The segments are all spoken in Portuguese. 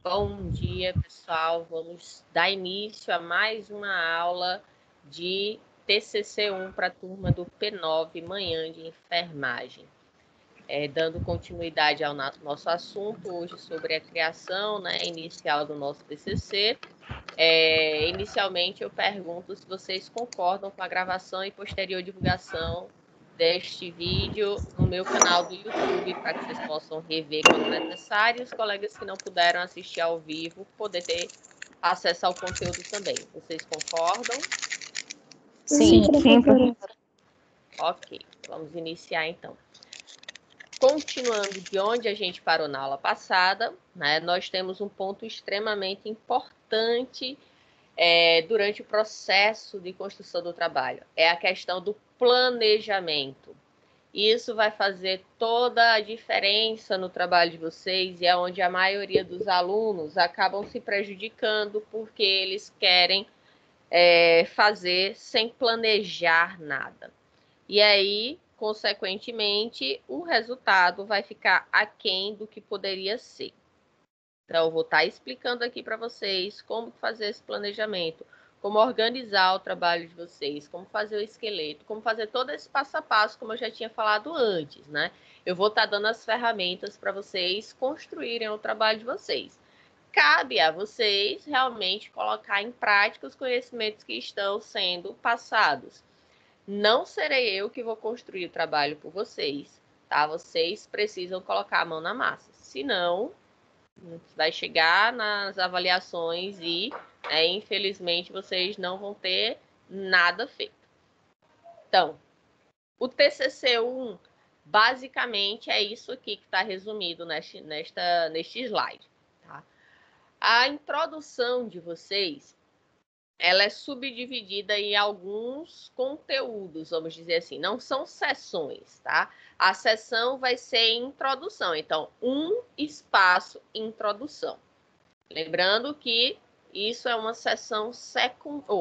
Bom dia, pessoal. Vamos dar início a mais uma aula de TCC1 para a turma do P9, manhã de enfermagem. Dando continuidade ao nosso assunto hoje sobre a criação, inicial do nosso TCC. Inicialmente, eu pergunto se vocês concordam com a gravação e posterior divulgação deste vídeo no meu canal do YouTube, para que vocês possam rever quando necessário, e os colegas que não puderam assistir ao vivo poder ter acesso ao conteúdo também. Vocês concordam? Sim, professora. Ok, vamos iniciar então. Continuando de onde a gente parou na aula passada, nós temos um ponto extremamente importante durante o processo de construção do trabalho. É a questão do planejamento. Isso vai fazer toda a diferença no trabalho de vocês e é onde a maioria dos alunos acabam se prejudicando porque eles querem fazer sem planejar nada. E aí, consequentemente, o resultado vai ficar aquém do que poderia ser. Então, eu vou estar explicando aqui para vocês como fazer esse planejamento, como organizar o trabalho de vocês, como fazer o esqueleto, como fazer todo esse passo a passo, como eu já tinha falado antes, né? Eu vou estar dando as ferramentas para vocês construírem o trabalho de vocês. Cabe a vocês realmente colocar em prática os conhecimentos que estão sendo passados. Não serei eu que vou construir o trabalho por vocês, tá? Vocês precisam colocar a mão na massa, senão vai chegar nas avaliações e, infelizmente, vocês não vão ter nada feito. Então, o TCC1, basicamente, é isso aqui que está resumido neste slide. Tá? A introdução de vocês, ela é subdividida em alguns conteúdos, vamos dizer assim, não são sessões, tá? A sessão vai ser introdução, então, espaço introdução. Lembrando que isso é uma sessão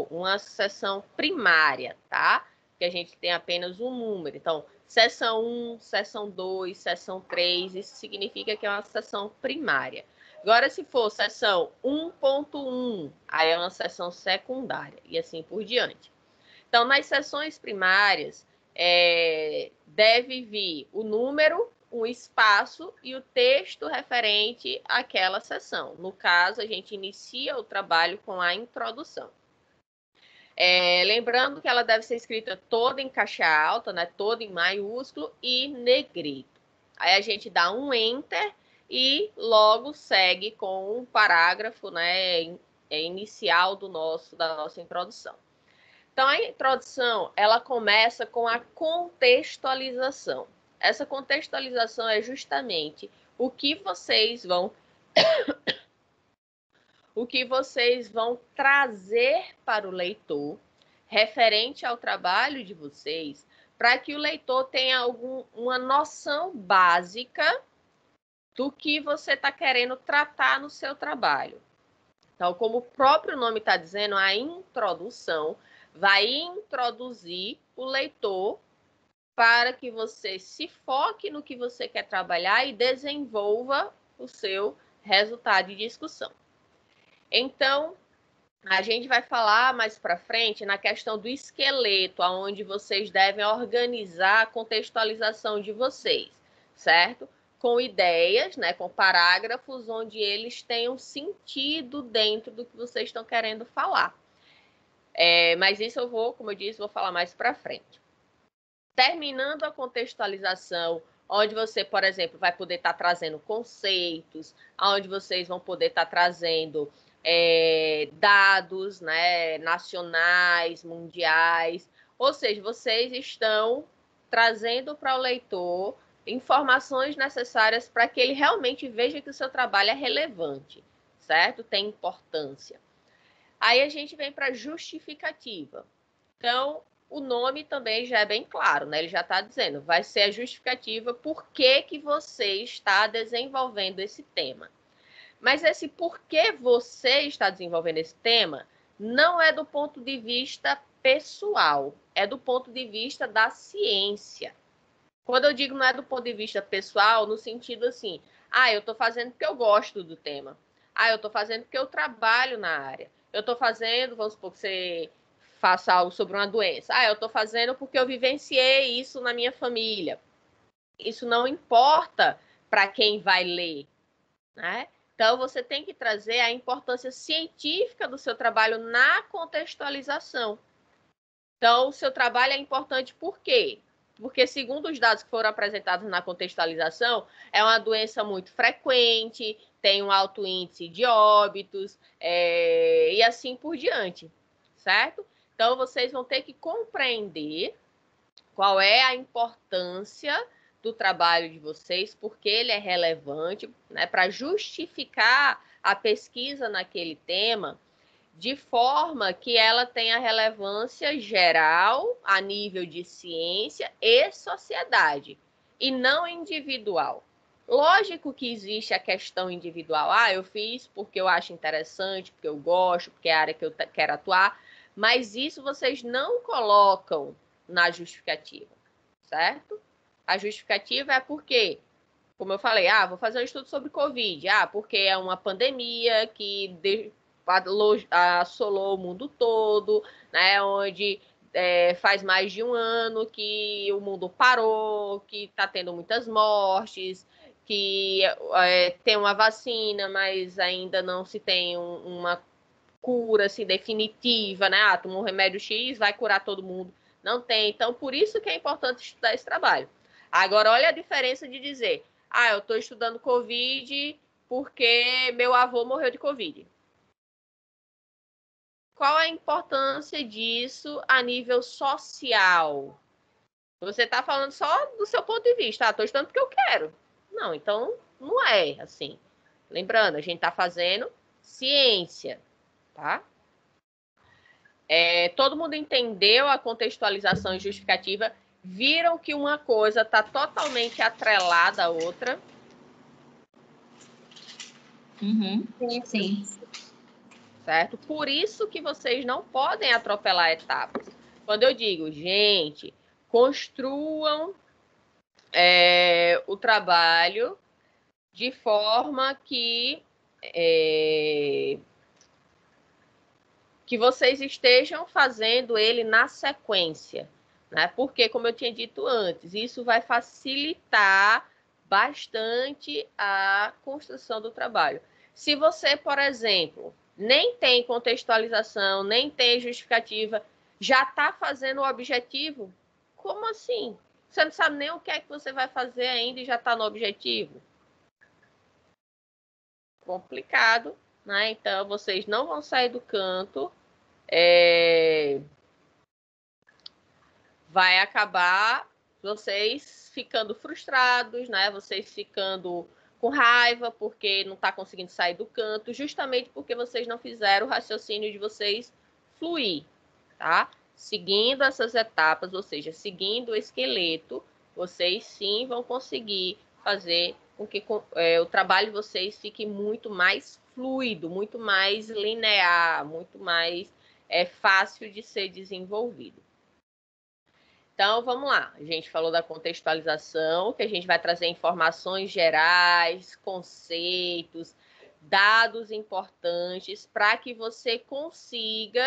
uma sessão primária, tá? Que a gente tem apenas um número. Então, sessão 1, sessão 2, sessão 3, isso significa que é uma sessão primária. Agora, se for sessão 1.1, aí é uma sessão secundária, e assim por diante. Então, nas sessões primárias, deve vir o número, um espaço e o texto referente àquela sessão. No caso, a gente inicia o trabalho com a introdução. Lembrando que ela deve ser escrita toda em caixa alta, né, toda em maiúsculo e negrito. Aí a gente dá um enter e logo segue com um parágrafo, né, inicial da nossa introdução. Então, a introdução, ela começa com a contextualização. Essa contextualização é justamente o que vocês vão trazer para o leitor referente ao trabalho de vocês, para que o leitor tenha uma noção básica do que você está querendo tratar no seu trabalho. Então, como o próprio nome está dizendo, a introdução vai introduzir o leitor para que você se foque no que você quer trabalhar e desenvolva o seu resultado de discussão. Então, a gente vai falar mais para frente na questão do esqueleto, onde vocês devem organizar a contextualização de vocês, certo? Com ideias, né, com parágrafos onde eles tenham sentido dentro do que vocês estão querendo falar. Mas isso eu vou, como eu disse, vou falar mais para frente. Terminando a contextualização, onde você, por exemplo, vai poder estar trazendo conceitos, onde vocês vão poder estar trazendo dados, né, nacionais, mundiais, ou seja, vocês estão trazendo para o leitor informações necessárias para que ele realmente veja que o seu trabalho é relevante, certo? Tem importância. Aí a gente vem para a justificativa. Então, o nome também já é bem claro, né? Ele já está dizendo, vai ser a justificativa por que você está desenvolvendo esse tema. Mas esse porquê você está desenvolvendo esse tema não é do ponto de vista pessoal, é do ponto de vista da ciência. Quando eu digo não é do ponto de vista pessoal, no sentido assim, eu estou fazendo porque eu gosto do tema. Eu estou fazendo porque eu trabalho na área. Eu estou fazendo, vamos supor que você faça algo sobre uma doença. Eu estou fazendo porque eu vivenciei isso na minha família. Isso não importa para quem vai ler, né? Então, você tem que trazer a importância científica do seu trabalho na contextualização. Então, o seu trabalho é importante por quê? Porque, segundo os dados que foram apresentados na contextualização, é uma doença muito frequente, tem um alto índice de óbitos, e assim por diante, certo? Então, vocês vão ter que compreender qual é a importância do trabalho de vocês, porque ele é relevante, né, para justificar a pesquisa naquele tema, de forma que ela tenha relevância geral a nível de ciência e sociedade, e não individual. Lógico que existe a questão individual. Eu fiz porque eu acho interessante, porque eu gosto, porque é a área que eu quero atuar, mas isso vocês não colocam na justificativa, certo? A justificativa é porque, como eu falei, vou fazer um estudo sobre Covid, porque é uma pandemia que assolou o mundo todo, né, onde faz mais de um ano que o mundo parou, que está tendo muitas mortes, que tem uma vacina, mas ainda não se tem uma cura assim, definitiva, né? Toma um remédio X, vai curar todo mundo. Não tem. Então, por isso que é importante estudar esse trabalho. Agora, olha a diferença de dizer, eu estou estudando Covid porque meu avô morreu de Covid. Qual a importância disso a nível social? Você está falando só do seu ponto de vista. Estou estudando porque eu quero. Não, então não é assim. Lembrando, a gente está fazendo ciência, tá? Todo mundo entendeu a contextualização e justificativa, viram que uma coisa está totalmente atrelada à outra. Uhum. Sim. Certo? Por isso que vocês não podem atropelar etapas. Quando eu digo, gente, construam o trabalho de forma que vocês estejam fazendo ele na sequência, né? Porque, como eu tinha dito antes, isso vai facilitar bastante a construção do trabalho. Se você, por exemplo, nem tem contextualização, nem tem justificativa, já está fazendo o objetivo, como assim? Você não sabe nem o que é que você vai fazer ainda e já está no objetivo? Complicado, né? Então, vocês não vão sair do canto. Vai acabar vocês ficando frustrados, né? Vocês ficando com raiva porque não está conseguindo sair do canto, justamente porque vocês não fizeram o raciocínio de vocês fluir, tá? Seguindo essas etapas, ou seja, seguindo o esqueleto, vocês sim vão conseguir fazer com que o trabalho de vocês fique muito mais fluido, muito mais linear, muito mais fácil de ser desenvolvido. Então, vamos lá. A gente falou da contextualização, que a gente vai trazer informações gerais, conceitos, dados importantes para que você consiga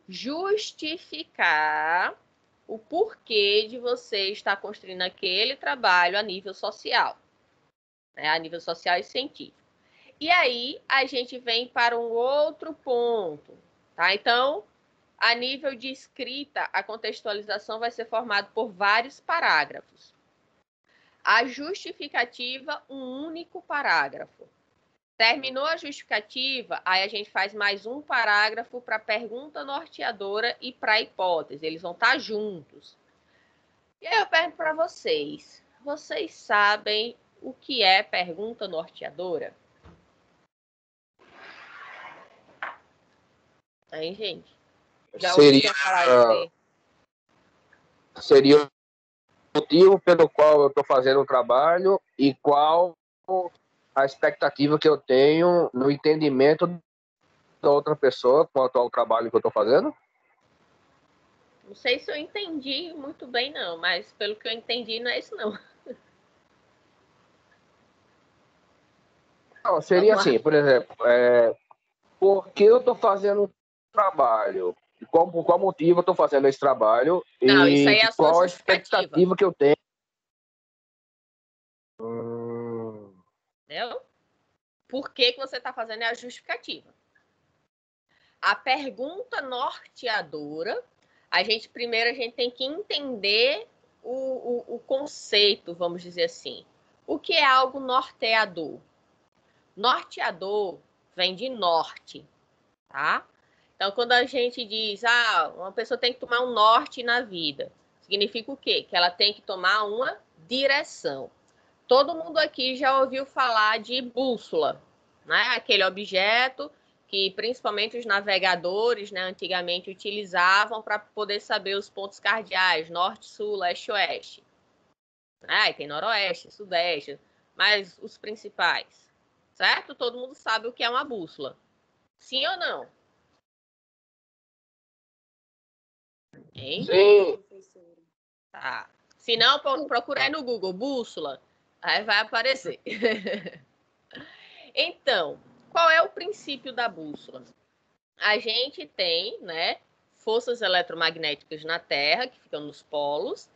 justificar o porquê de você estar construindo aquele trabalho a nível social, né? A nível social e científico. E aí, a gente vem para um outro ponto, tá? Então, a nível de escrita, a contextualização vai ser formada por vários parágrafos. A justificativa, um único parágrafo. Terminou a justificativa, aí a gente faz mais um parágrafo para a pergunta norteadora e para a hipótese. Eles vão estar juntos. E aí eu pergunto para vocês. Vocês sabem o que é pergunta norteadora? Aí, gente. Já ouviram falar isso? Seria o motivo pelo qual eu estou fazendo o trabalho e qual a expectativa que eu tenho no entendimento da outra pessoa quanto ao trabalho que eu estou fazendo? Não sei se eu entendi muito bem, não, mas pelo que eu entendi, não é isso, não. Não, seria Vamos lá. assim, por exemplo, por que eu estou fazendo um trabalho? Por qual motivo eu estou fazendo esse trabalho? Não, isso aí E é a sua qual a justificativa, expectativa que eu tenho? entendeu? Por que que você está fazendo é a justificativa. A pergunta norteadora, primeiro a gente tem que entender o conceito, vamos dizer assim. O que é algo norteador? Norteador vem de norte, tá? Então, quando a gente diz, uma pessoa tem que tomar um norte na vida, significa o quê? Que ela tem que tomar uma direção. Todo mundo aqui já ouviu falar de bússola, né? Aquele objeto que principalmente os navegadores, né, antigamente utilizavam para poder saber os pontos cardeais, norte, sul, leste, oeste. E tem noroeste, sudeste, mas os principais, certo? Todo mundo sabe o que é uma bússola. Sim ou não? Hein? Sim. Tá. Se não, procura aí no Google, bússola, aí vai aparecer. Então, qual é o princípio da bússola? A gente tem, né, forças eletromagnéticas na Terra, que ficam nos polos,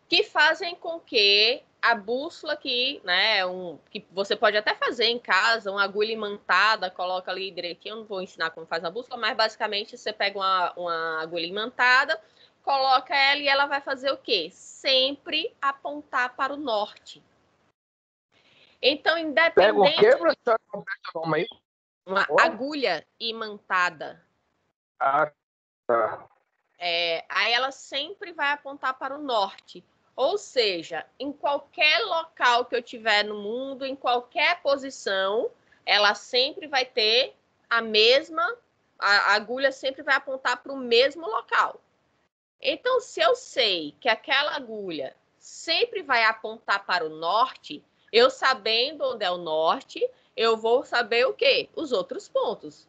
que fazem com que a bússola que você pode até fazer em casa, uma agulha imantada, coloca ali direitinho, eu não vou ensinar como faz a bússola, mas basicamente você pega uma agulha imantada, coloca ela e ela vai fazer o quê? Sempre apontar para o norte. Então, Pega o quê, independente... professor? Calma aí. Uma agulha imantada. Ah, tá. Aí ela sempre vai apontar para o norte. Ou seja, em qualquer local que eu tiver no mundo, em qualquer posição, ela sempre vai ter a agulha sempre vai apontar para o mesmo local. Então, se eu sei que aquela agulha sempre vai apontar para o norte, eu sabendo onde é o norte, eu vou saber o quê? Os outros pontos.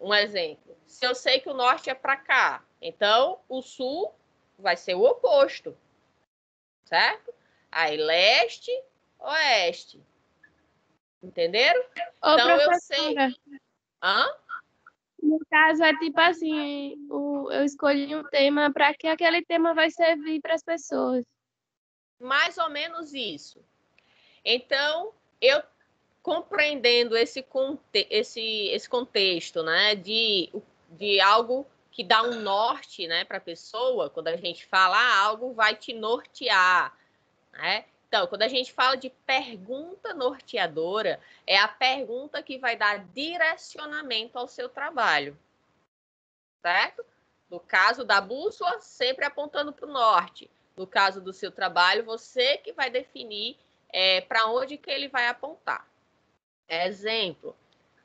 Um exemplo, se eu sei que o norte é para cá, então o sul vai ser o oposto, certo? Aí leste, oeste. Entenderam? Ô, Então eu sei. professora, Hã? no caso é tipo assim, eu escolhi um tema para que aquele tema vai servir para as pessoas. Mais ou menos isso. Então, eu compreendendo esse contexto, né, de algo que dá um norte, né, para a pessoa, quando a gente fala algo vai te nortear, né? Então, quando a gente fala de pergunta norteadora, é a pergunta que vai dar direcionamento ao seu trabalho, certo? No caso da bússola, sempre apontando para o norte. No caso do seu trabalho, você que vai definir para onde que ele vai apontar. Exemplo,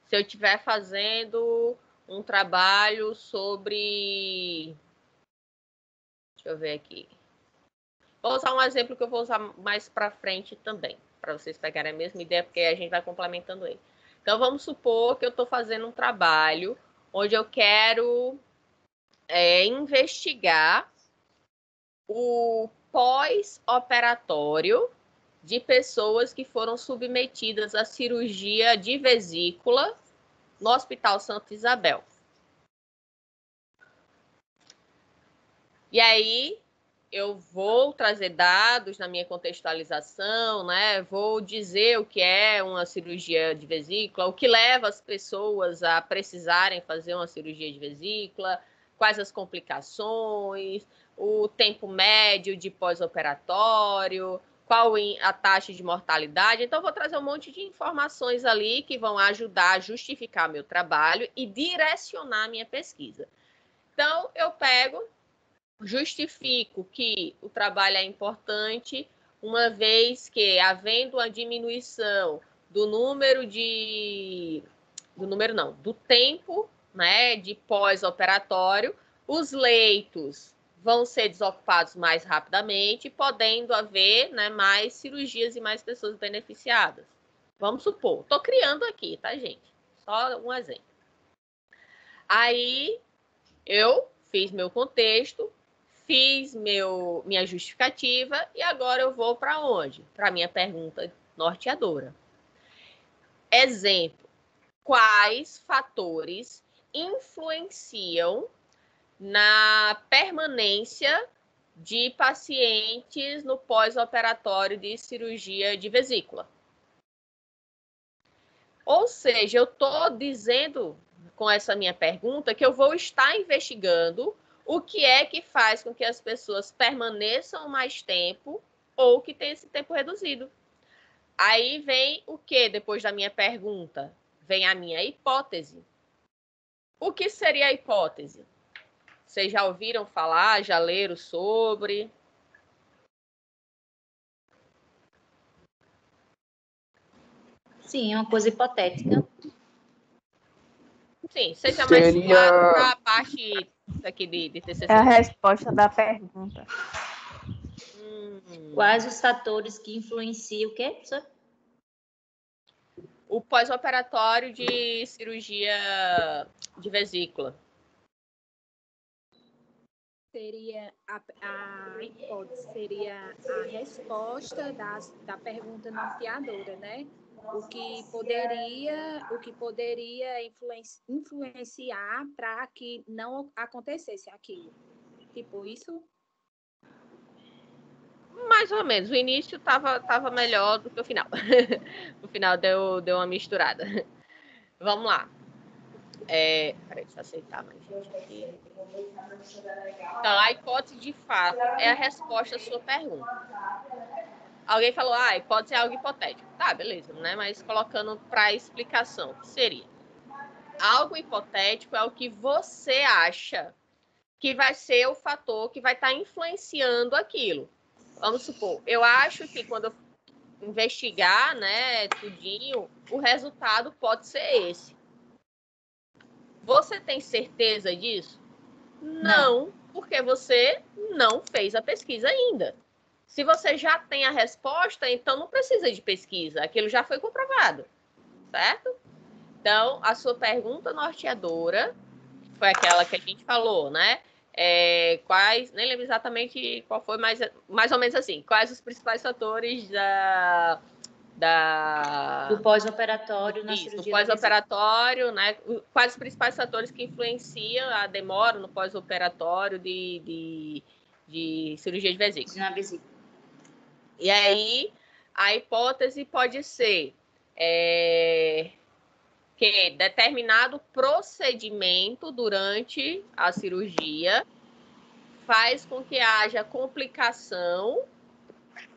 se eu estiver fazendo um trabalho sobre... Deixa eu ver aqui. Vou usar um exemplo que eu vou usar mais para frente também, para vocês pegarem a mesma ideia, porque a gente vai complementando ele. Então, vamos supor que eu estou fazendo um trabalho onde eu quero investigar o pós-operatório de pessoas que foram submetidas à cirurgia de vesícula no Hospital Santa Isabel. E aí, eu vou trazer dados na minha contextualização, né? Vou dizer o que é uma cirurgia de vesícula, o que leva as pessoas a precisarem fazer uma cirurgia de vesícula, quais as complicações, o tempo médio de pós-operatório, qual a taxa de mortalidade. Então, vou trazer um monte de informações ali que vão ajudar a justificar meu trabalho e direcionar a minha pesquisa. Então, eu justifico que o trabalho é importante, uma vez que, havendo uma diminuição do tempo, né, de pós-operatório, os leitos vão ser desocupados mais rapidamente, podendo haver, né, mais cirurgias e mais pessoas beneficiadas. Vamos supor, estou criando aqui, tá, gente? Só um exemplo. Aí, eu fiz meu contexto, fiz minha justificativa e agora eu vou para onde? Para a minha pergunta norteadora. Exemplo, quais fatores influenciam na permanência de pacientes no pós-operatório de cirurgia de vesícula? Ou seja, eu estou dizendo com essa minha pergunta que eu vou estar investigando o que é que faz com que as pessoas permaneçam mais tempo ou que tenham esse tempo reduzido. Aí vem o que depois da minha pergunta? Vem a minha hipótese. O que seria a hipótese? Vocês já ouviram falar, já leram sobre? Sim, é uma coisa hipotética. Sim, seja mais Seria... para a parte aqui de TCC. É a resposta da pergunta. Quais os fatores que influenciam o quê, professor? O pós-operatório de cirurgia de vesícula. Seria a hipótese, seria a resposta da pergunta norteadora, né? O que poderia influenciar para que não acontecesse aquilo. Tipo isso? Mais ou menos. O início estava melhor do que o final. O final deu uma misturada. Vamos lá. Peraí, deixa eu aceitar mais gente aqui. Então, a hipótese de fato é a resposta à sua pergunta. Alguém falou, pode ser algo hipotético. Tá, beleza, né? Mas colocando para explicação, o que seria? Algo hipotético é o que você acha que vai ser o fator que vai estar influenciando aquilo. Vamos supor, eu acho que quando eu investigar, né, tudinho, o resultado pode ser esse. Você tem certeza disso? Não, porque você não fez a pesquisa ainda. Se você já tem a resposta, então não precisa de pesquisa. Aquilo já foi comprovado, certo? Então, a sua pergunta norteadora foi aquela que a gente falou, né? Quais, nem lembro exatamente qual foi, mas mais ou menos assim, quais os principais fatores do pós-operatório na cirurgia. No pós-operatório, né? Quais os principais fatores que influenciam a demora no pós-operatório de cirurgia de vesícula? Na vesícula. E aí, a hipótese pode ser que determinado procedimento durante a cirurgia faz com que haja complicação,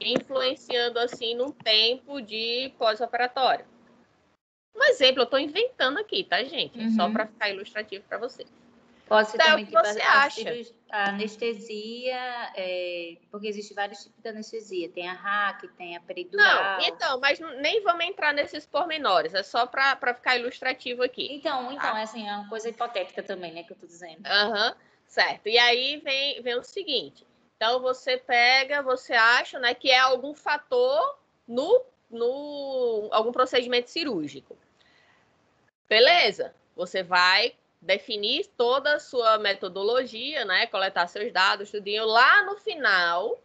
influenciando assim no tempo de pós-operatório. Um exemplo, eu estou inventando aqui, tá, gente? Só para ficar ilustrativo para vocês. Pode ser então, também o que você acha? A anestesia, porque existe vários tipos de anestesia. Tem a RAC, tem a peridural. Não, então, mas nem vamos entrar nesses pormenores. É só para ficar ilustrativo aqui. Então, é assim, é uma coisa hipotética também, né, que eu estou dizendo. Certo. E aí vem o seguinte. Então, você acha, né, que é algum fator no algum procedimento cirúrgico. Beleza. Você vai definir toda a sua metodologia, né, coletar seus dados, tudinho. Lá no final,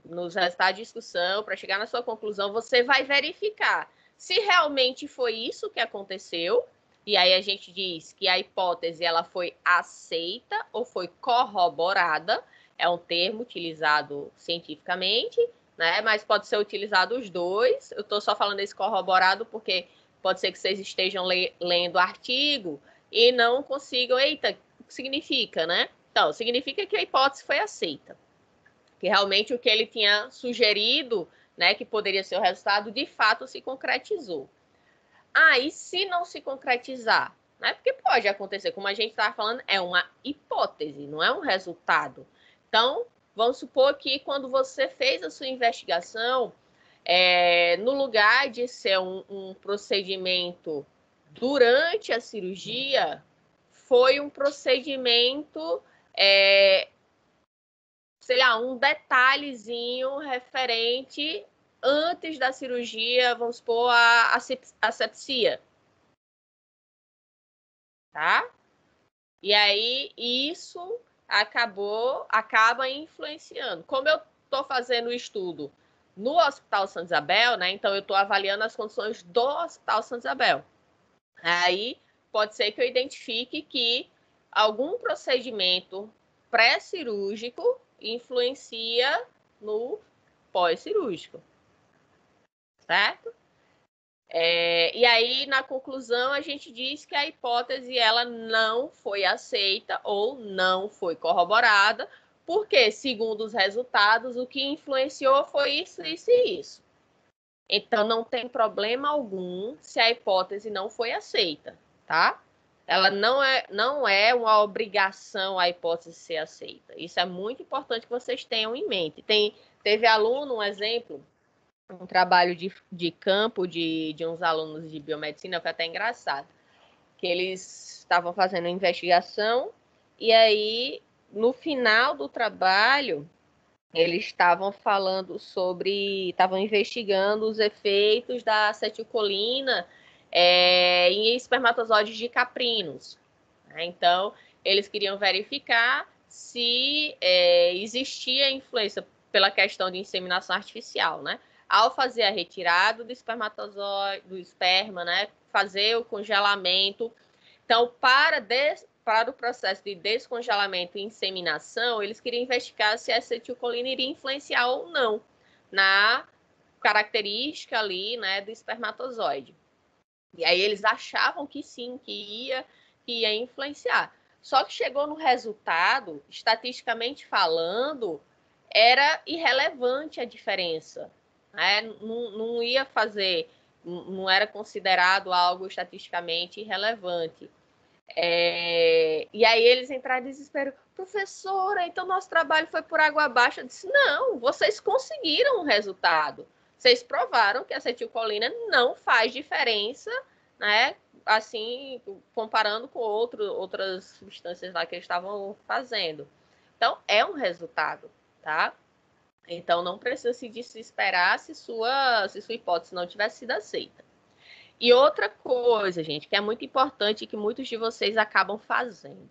nos resultados de discussão, para chegar na sua conclusão, você vai verificar se realmente foi isso que aconteceu. E aí a gente diz que a hipótese ela foi aceita ou foi corroborada. É um termo utilizado cientificamente, né? Mas pode ser utilizado os dois. Eu estou só falando esse corroborado porque pode ser que vocês estejam lendo artigo e não consigam... Eita, o que significa, né? Então, significa que a hipótese foi aceita. Que realmente o que ele tinha sugerido, né, que poderia ser o resultado, de fato se concretizou. E se não se concretizar? Né? Porque pode acontecer, como a gente estava falando, é uma hipótese, não é um resultado. Então, vamos supor que quando você fez a sua investigação, no lugar de ser um procedimento durante a cirurgia, foi um procedimento... sei lá, um detalhezinho referente antes da cirurgia, vamos supor, a asepsia. Tá? E aí, isso acaba influenciando. Como eu estou fazendo o estudo no Hospital Santa Isabel, né? Então, eu estou avaliando as condições do Hospital Santa Isabel. Aí, pode ser que eu identifique que algum procedimento pré-cirúrgico influencia no pós-cirúrgico, certo? E aí, na conclusão, a gente diz que a hipótese ela não foi aceita ou não foi corroborada, porque, segundo os resultados, o que influenciou foi isso, isso e isso. Então, não tem problema algum se a hipótese não foi aceita, tá? Ela não é uma obrigação a hipótese ser aceita. Isso é muito importante que vocês tenham em mente. Teve aluno, um exemplo, um trabalho de campo de uns alunos de biomedicina, foi até engraçado, que eles estavam fazendo uma investigação e aí, no final do trabalho, eles estavam estavam investigando os efeitos da acetilcolina em espermatozoides de caprinos. Então, eles queriam verificar se existia influência pela questão de inseminação artificial, né? Ao fazer a retirada do espermatozoide, do esperma, né? Fazer o congelamento. Então, para o processo de descongelamento e inseminação, eles queriam investigar se a acetilcolina iria influenciar ou não na característica ali, né, do espermatozoide. E aí eles achavam que sim, que ia influenciar. Só que chegou no resultado, estatisticamente falando, era irrelevante a diferença. Né? Não ia fazer, não era considerado algo estatisticamente irrelevante. E aí eles entraram em desespero. Professora, então nosso trabalho foi por água abaixo. Eu disse, não, vocês conseguiram o resultado. Vocês provaram que a acetilcolina não faz diferença, né? Assim, comparando com outras substâncias lá que eles estavam fazendo. Então, é um resultado, tá? Então, não precisa se desesperar se sua hipótese não tivesse sido aceita. E outra coisa, gente, que é muito importante e que muitos de vocês acabam fazendo.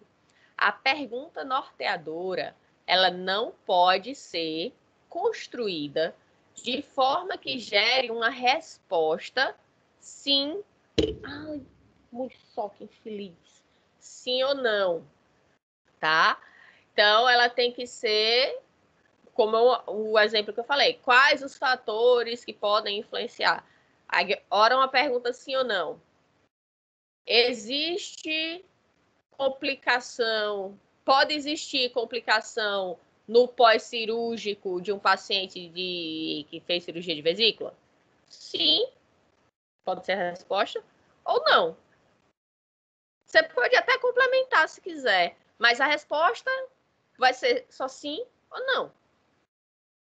A pergunta norteadora, ela não pode ser construída de forma que gere uma resposta sim. Ai, muito soco infeliz. Sim ou não, tá? Então, ela tem que ser, como o exemplo que eu falei, quais os fatores que podem influenciar? Ora, uma pergunta sim ou não. Existe complicação, pode existir complicação no pós-cirúrgico de um paciente que fez cirurgia de vesícula? Sim, pode ser a resposta, ou não. Você pode até complementar se quiser, mas a resposta vai ser só sim ou não.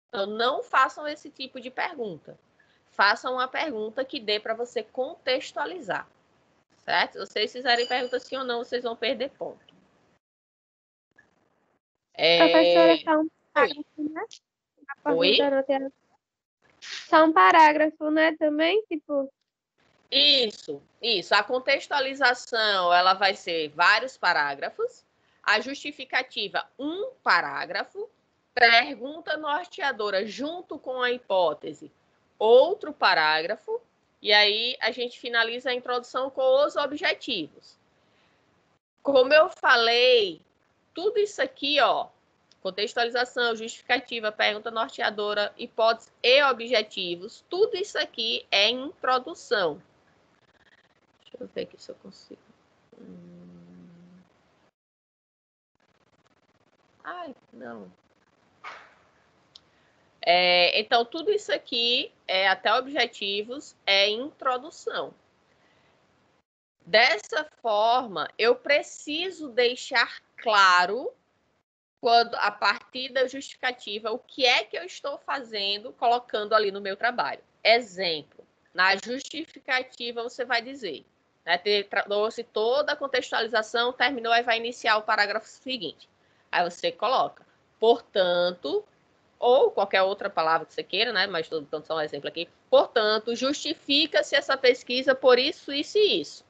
Então, não façam esse tipo de pergunta. Façam uma pergunta que dê para você contextualizar. Certo? Se vocês fizerem pergunta sim ou não, vocês vão perder ponto. Professora, só um parágrafo, né? Oi? Só um parágrafo, né? Também, tipo... Isso. A contextualização, ela vai ser vários parágrafos. A justificativa, um parágrafo. Pergunta norteadora, junto com a hipótese, outro parágrafo. E aí, a gente finaliza a introdução com os objetivos. Como eu falei, tudo isso aqui, ó, contextualização, justificativa, pergunta norteadora, hipótese e objetivos, tudo isso aqui é introdução. Deixa eu ver aqui se eu consigo. Ai, não. Então, tudo isso aqui, até objetivos, é introdução. Dessa forma, eu preciso deixar claro, a partir da justificativa, o que é que eu estou fazendo, colocando ali no meu trabalho. Exemplo, na justificativa você vai dizer, né, trouxe toda a contextualização, terminou, aí vai iniciar o parágrafo seguinte. Aí você coloca, portanto, ou qualquer outra palavra que você queira, né, mas estou dando só um exemplo aqui, portanto, justifica-se essa pesquisa por isso, isso e isso.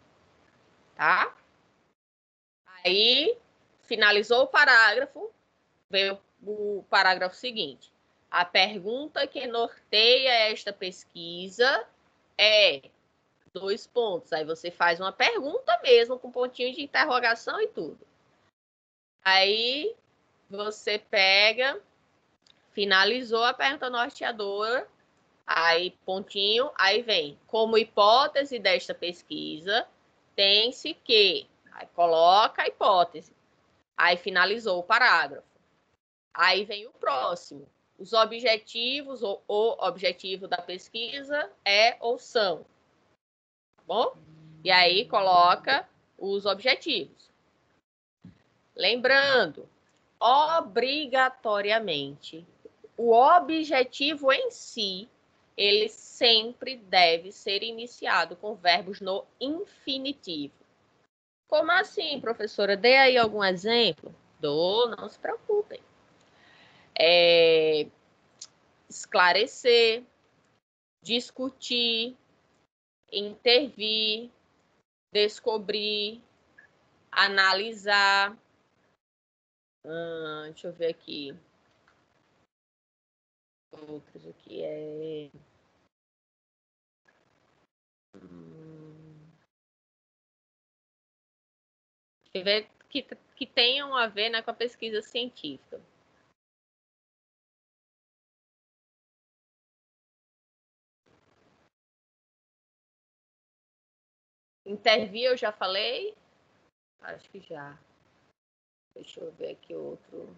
Tá? Aí, finalizou o parágrafo, veio o parágrafo seguinte. A pergunta que norteia esta pesquisa é 2 pontos. Aí você faz uma pergunta mesmo, com pontinho de interrogação e tudo. Aí você pega, finalizou a pergunta norteadora, aí pontinho, aí vem, como hipótese desta pesquisa, tem-se que, aí coloca a hipótese, aí finalizou o parágrafo. Aí vem o próximo. Os objetivos, ou o objetivo da pesquisa é ou são. Tá bom? E aí coloca os objetivos. Lembrando, obrigatoriamente, o objetivo em si, ele sempre deve ser iniciado com verbos no infinitivo. Como assim, professora? Dê aí algum exemplo? Dou, não se preocupem. Esclarecer, discutir, intervir, descobrir, analisar. Deixa eu ver aqui. Outros aqui que tenham a ver, né, com a pesquisa científica. Intervir, eu já falei? Acho que já. Deixa eu ver aqui outro.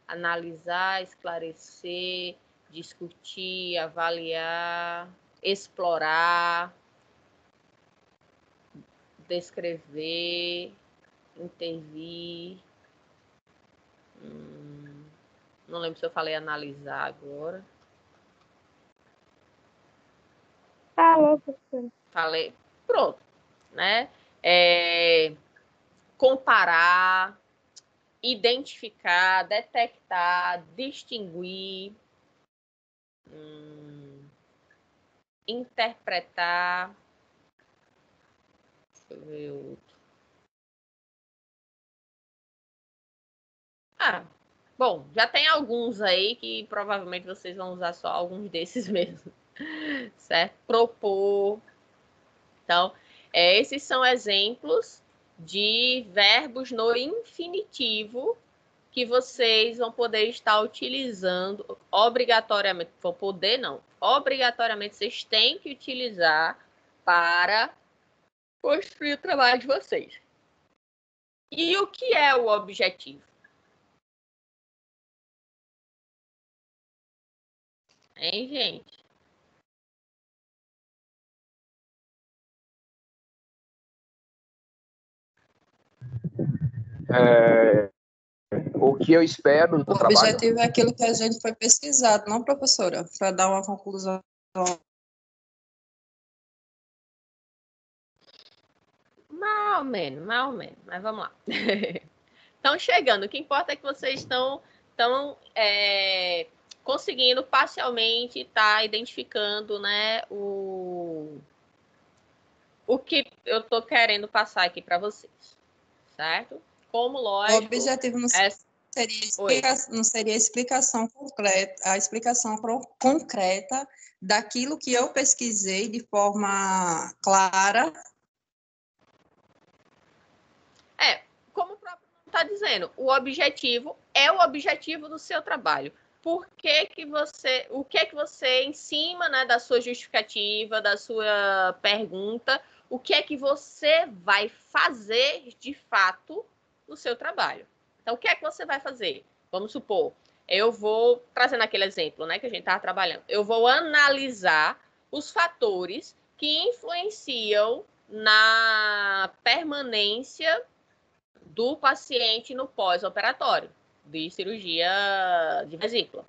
Analisar, esclarecer, discutir, avaliar, explorar, descrever, intervir. Não lembro se eu falei analisar agora. Falou, professora. Falei. Pronto. Né? Comparar, identificar, detectar, distinguir, interpretar. Deixa eu ver outro. Bom, já tem alguns aí que provavelmente vocês vão usar só alguns desses mesmo, certo? Propor. Então, esses são exemplos de verbos no infinitivo que vocês vão poder estar utilizando obrigatoriamente. Vão poder, não. Obrigatoriamente, vocês têm que utilizar para construir o trabalho de vocês. E o que é o objetivo? Hein, gente? O que eu espero do O trabalho. objetivo é aquilo que a gente foi pesquisado, não, professora? Para dar uma conclusão. Mais ou menos, mas vamos lá. Estão chegando, o que importa é que vocês estão conseguindo parcialmente estar identificando, né, o que eu estou querendo passar aqui para vocês, certo? Como lógico... O objetivo não seria a explicação concreta daquilo que eu pesquisei de forma clara. Como o próprio nome está dizendo, o objetivo é o objetivo do seu trabalho. O que é que você, em cima, né, da sua justificativa, da sua pergunta, o que é que você vai fazer de fato no seu trabalho? Então, o que é que você vai fazer? Vamos supor, eu vou, trazendo aquele exemplo, né, que a gente estava trabalhando, eu vou analisar os fatores que influenciam na permanência do paciente no pós-operatório de cirurgia de vesícula.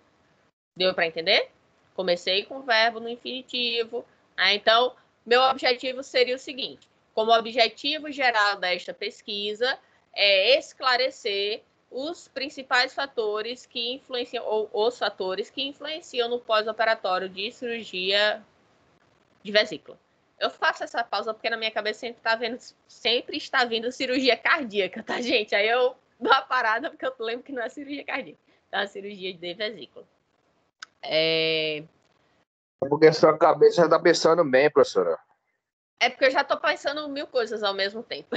Deu para entender? Comecei com o verbo no infinitivo. Então, meu objetivo seria o seguinte: como objetivo geral desta pesquisa é esclarecer os principais fatores que influenciam, ou os fatores que influenciam no pós-operatório de cirurgia de vesícula. Eu faço essa pausa porque na minha cabeça sempre está vindo cirurgia cardíaca, tá, gente? Aí eu dou uma parada porque eu lembro que não é cirurgia cardíaca, tá? É cirurgia de vesícula. Porque sua cabeça já está pensando bem, professora. É porque eu já estou pensando 1000 coisas ao mesmo tempo.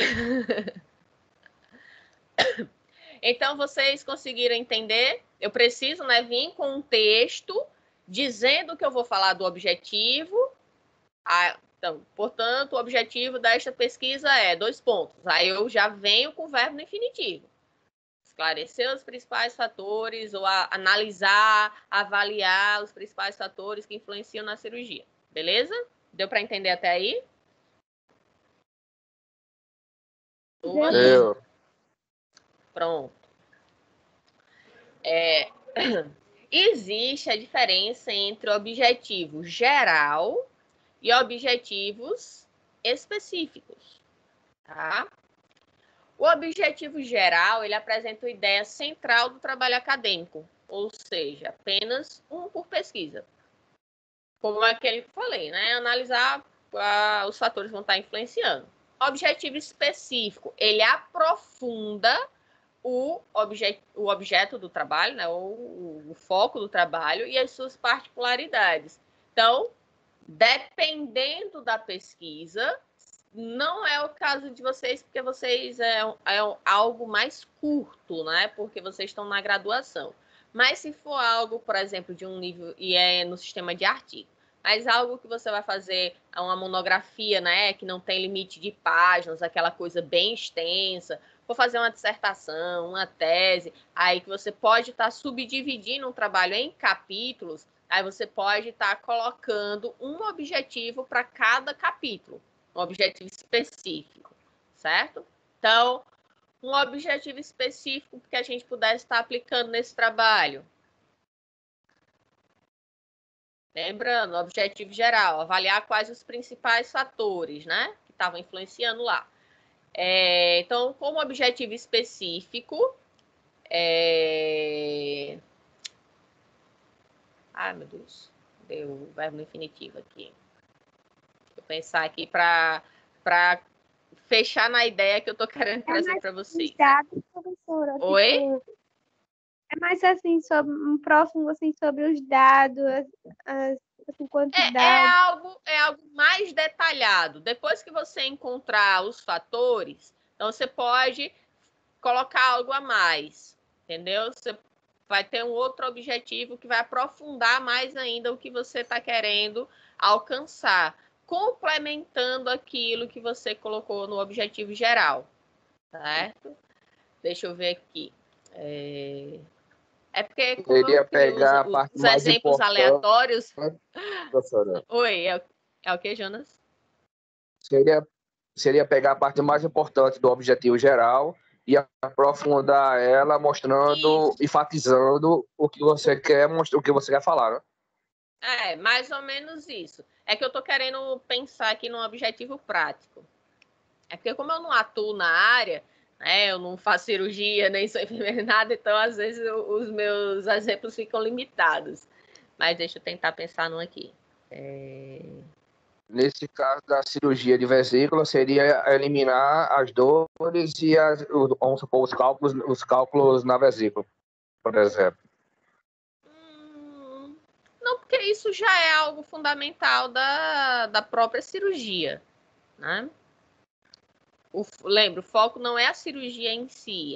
Então, vocês conseguiram entender? Eu preciso, né, vir com um texto dizendo que eu vou falar do objetivo. Então, portanto, o objetivo desta pesquisa é 2 pontos. Aí eu já venho com o verbo no infinitivo. Esclarecer os principais fatores ou analisar, avaliar os principais fatores que influenciam na cirurgia. Beleza? Deu para entender até aí? Eu. Pronto. Existe a diferença entre objetivo geral e objetivos específicos, tá? O objetivo geral, ele apresenta a ideia central do trabalho acadêmico, ou seja, apenas um por pesquisa. Como aquele que eu falei, né? Analisar os fatores que vão estar influenciando. Objetivo específico, ele aprofunda o objeto do trabalho, né, ou o foco do trabalho e as suas particularidades. Então, dependendo da pesquisa, não é o caso de vocês, porque vocês é algo mais curto, né, porque vocês estão na graduação. Mas se for algo, por exemplo, de um nível, e é no sistema de artigo, mas algo que você vai fazer uma monografia, né, que não tem limite de páginas, aquela coisa bem extensa, for fazer uma dissertação, uma tese, aí que você pode estar subdividindo um trabalho em capítulos, aí você pode estar colocando um objetivo para cada capítulo, um objetivo específico, certo? Então, um objetivo específico que a gente pudesse estar aplicando nesse trabalho. Lembrando, objetivo geral, avaliar quais os principais fatores, né, que estavam influenciando lá. Então, como objetivo específico, meu Deus, deu o verbo no infinitivo aqui. Deixa eu pensar aqui para fechar na ideia que eu estou querendo trazer para vocês. Dados, professora. Oi? Tipo, é mais assim, um próximo assim, sobre os dados, assim, quantidade. É algo mais detalhado. Depois que você encontrar os fatores, então você pode colocar algo a mais, entendeu? Você vai ter um outro objetivo que vai aprofundar mais ainda o que você está querendo alcançar, complementando aquilo que você colocou no objetivo geral, certo? Deixa eu ver aqui. É porque, como Seria eu crio pegar a parte os mais exemplos importante, aleatórios... professora. Oi, é o que, Jonas? Seria pegar a parte mais importante do objetivo geral e aprofundar ela, mostrando, Isso. enfatizando o que você quer mostrar, o que você quer falar, né? Mais ou menos isso. É que eu estou querendo pensar aqui num objetivo prático. É porque como eu não atuo na área, né, eu não faço cirurgia, nem sou enfermeira, nada, então às vezes os meus exemplos ficam limitados. Mas deixa eu tentar pensar num aqui. Nesse caso da cirurgia de vesícula, seria eliminar as dores e vamos supor, os cálculos na vesícula, por exemplo. Não, porque isso já é algo fundamental da própria cirurgia, né? Lembra, o foco não é a cirurgia em si,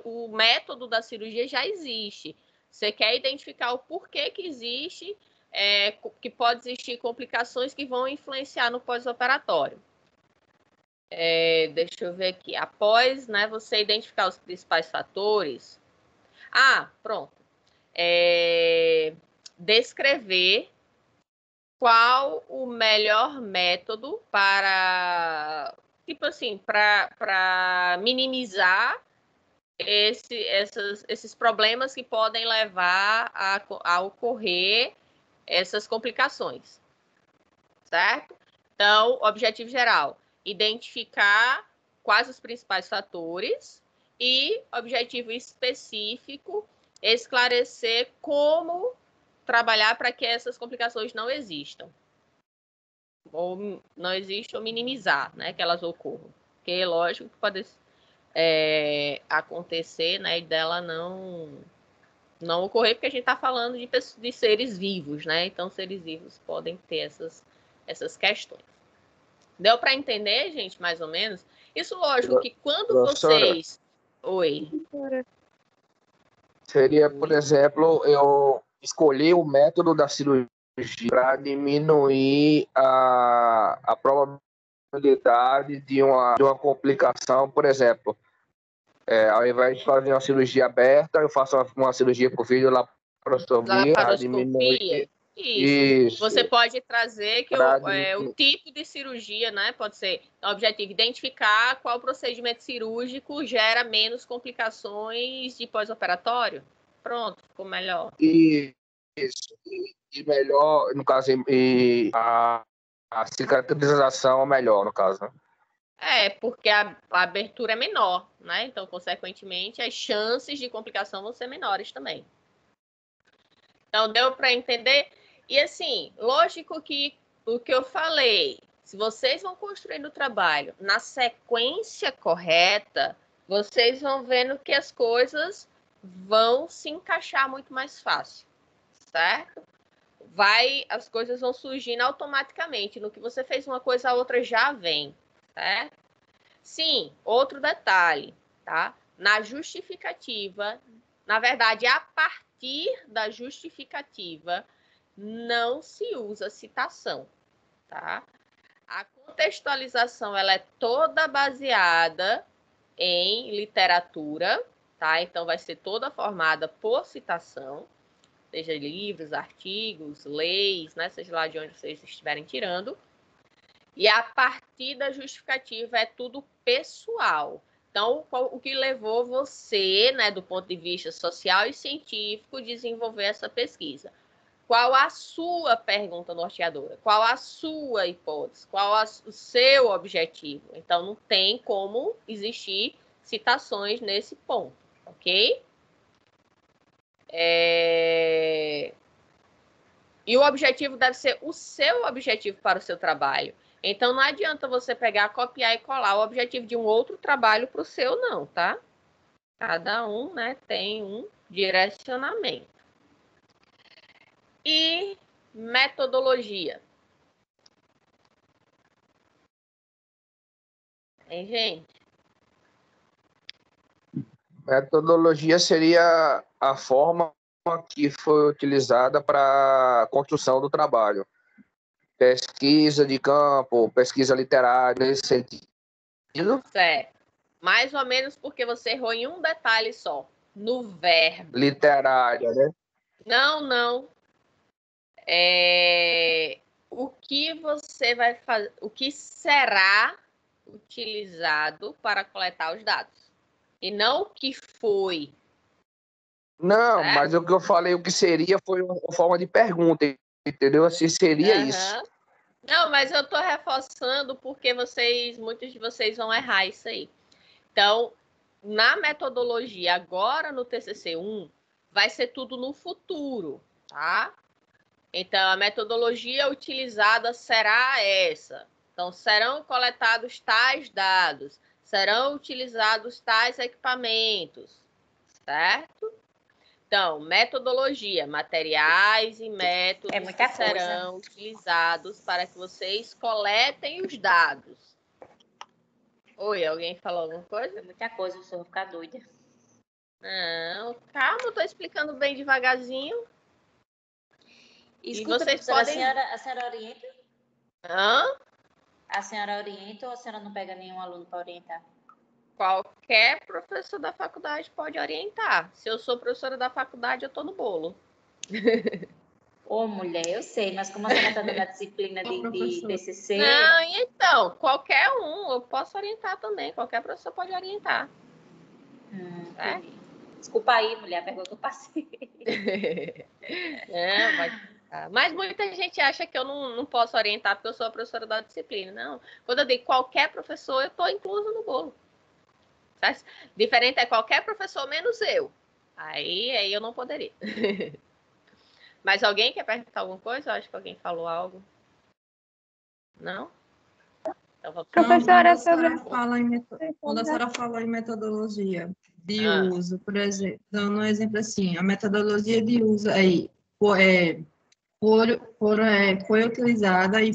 o método da cirurgia já existe. Você quer identificar o porquê que existe, que pode existir complicações que vão influenciar no pós-operatório. Deixa eu ver aqui. Após, né, você identificar os principais fatores. Pronto. Descrever qual o melhor método para, tipo assim, para minimizar esses problemas que podem levar a ocorrer essas complicações, certo? Então, objetivo geral, identificar quais os principais fatores e objetivo específico, esclarecer como trabalhar para que essas complicações não existam. Ou não existam, ou minimizar, né, que elas ocorram. Porque é lógico que pode acontecer, né, e dela não não ocorrer, porque a gente está falando de seres vivos, né? Então, seres vivos podem ter essas questões. Deu para entender, gente, mais ou menos? Isso, lógico, que quando Professora, vocês... Oi. seria, por exemplo, eu escolher o método da cirurgia para diminuir a probabilidade de uma complicação, por exemplo. Ao invés de fazer uma cirurgia aberta, eu faço uma cirurgia por videolaparoscopia para diminuir. Isso. Você pode trazer que o tipo de cirurgia, né? Pode ser o objetivo identificar qual procedimento cirúrgico gera menos complicações de pós-operatório. Pronto, ficou melhor. Isso. E melhor, no caso, a cicatrização é melhor, no caso, né? Porque a abertura é menor, né? Então, consequentemente, as chances de complicação vão ser menores também. Então, deu para entender? E assim, lógico que o que eu falei, se vocês vão construindo o trabalho na sequência correta, vocês vão vendo que as coisas vão se encaixar muito mais fácil, certo? As coisas vão surgindo automaticamente. No que você fez uma coisa, a outra já vem, certo? Sim, outro detalhe, tá? Na justificativa, na verdade, a partir da justificativa, não se usa citação, tá? A contextualização, ela é toda baseada em literatura, tá? Então, vai ser toda formada por citação, seja livros, artigos, leis, né? Seja lá de onde vocês estiverem tirando. E a partir da justificativa é tudo pessoal. Então, o que levou você, né, do ponto de vista social e científico, desenvolver essa pesquisa? Qual a sua pergunta norteadora? Qual a sua hipótese? Qual o seu objetivo? Então, não tem como existir citações nesse ponto, ok? E o objetivo deve ser o seu objetivo para o seu trabalho. Então, não adianta você pegar, copiar e colar o objetivo de um outro trabalho para o seu, não, tá? Cada um, né, tem um direcionamento. E metodologia. Hein, gente? Metodologia seria a forma que foi utilizada para a construção do trabalho. Pesquisa de campo, pesquisa literária, nesse sentido. Certo. Mais ou menos porque você errou em um detalhe só, no verbo. Literária, né? Não. O que você vai fazer, o que será utilizado para coletar os dados. E não o que foi. Não, mas o que eu falei, o que seria, foi uma forma de pergunta, entendeu? Assim, seria isso. Não, mas eu estou reforçando porque muitos de vocês vão errar isso aí. Então, na metodologia, agora no TCC1, vai ser tudo no futuro, tá? Então, a metodologia utilizada será essa. Então, serão coletados tais dados, serão utilizados tais equipamentos, certo? Então, metodologia, materiais e métodos que serão utilizados para que vocês coletem os dados. Oi, alguém falou alguma coisa? É muita coisa, eu vou ficar doida. Não, calma, eu estou explicando bem devagarzinho. Escuta, e vocês podem... a senhora orienta? Hã? A senhora orienta ou a senhora não pega nenhum aluno para orientar? Qualquer professor da faculdade pode orientar. Se eu sou professora da faculdade, eu estou no bolo. Ô, mulher, eu sei, mas como a senhora está dando a disciplina de TCC... Não, então, qualquer um, eu posso orientar também. Qualquer professor pode orientar. Desculpa aí, mulher, a pergunta que eu passei. Não, pode... Mas muita gente acha que eu não posso orientar porque eu sou a professora da disciplina. Não, quando eu digo qualquer professor, eu estou incluso no bolo. Certo? Diferente é qualquer professor menos eu. Aí eu não poderia. Mas alguém quer perguntar alguma coisa? Eu acho que alguém falou algo. Não? Então, Professora, quando a senhora falou em metodologia, de uso, por exemplo, dando um exemplo assim, a metodologia de uso aí foi utilizada e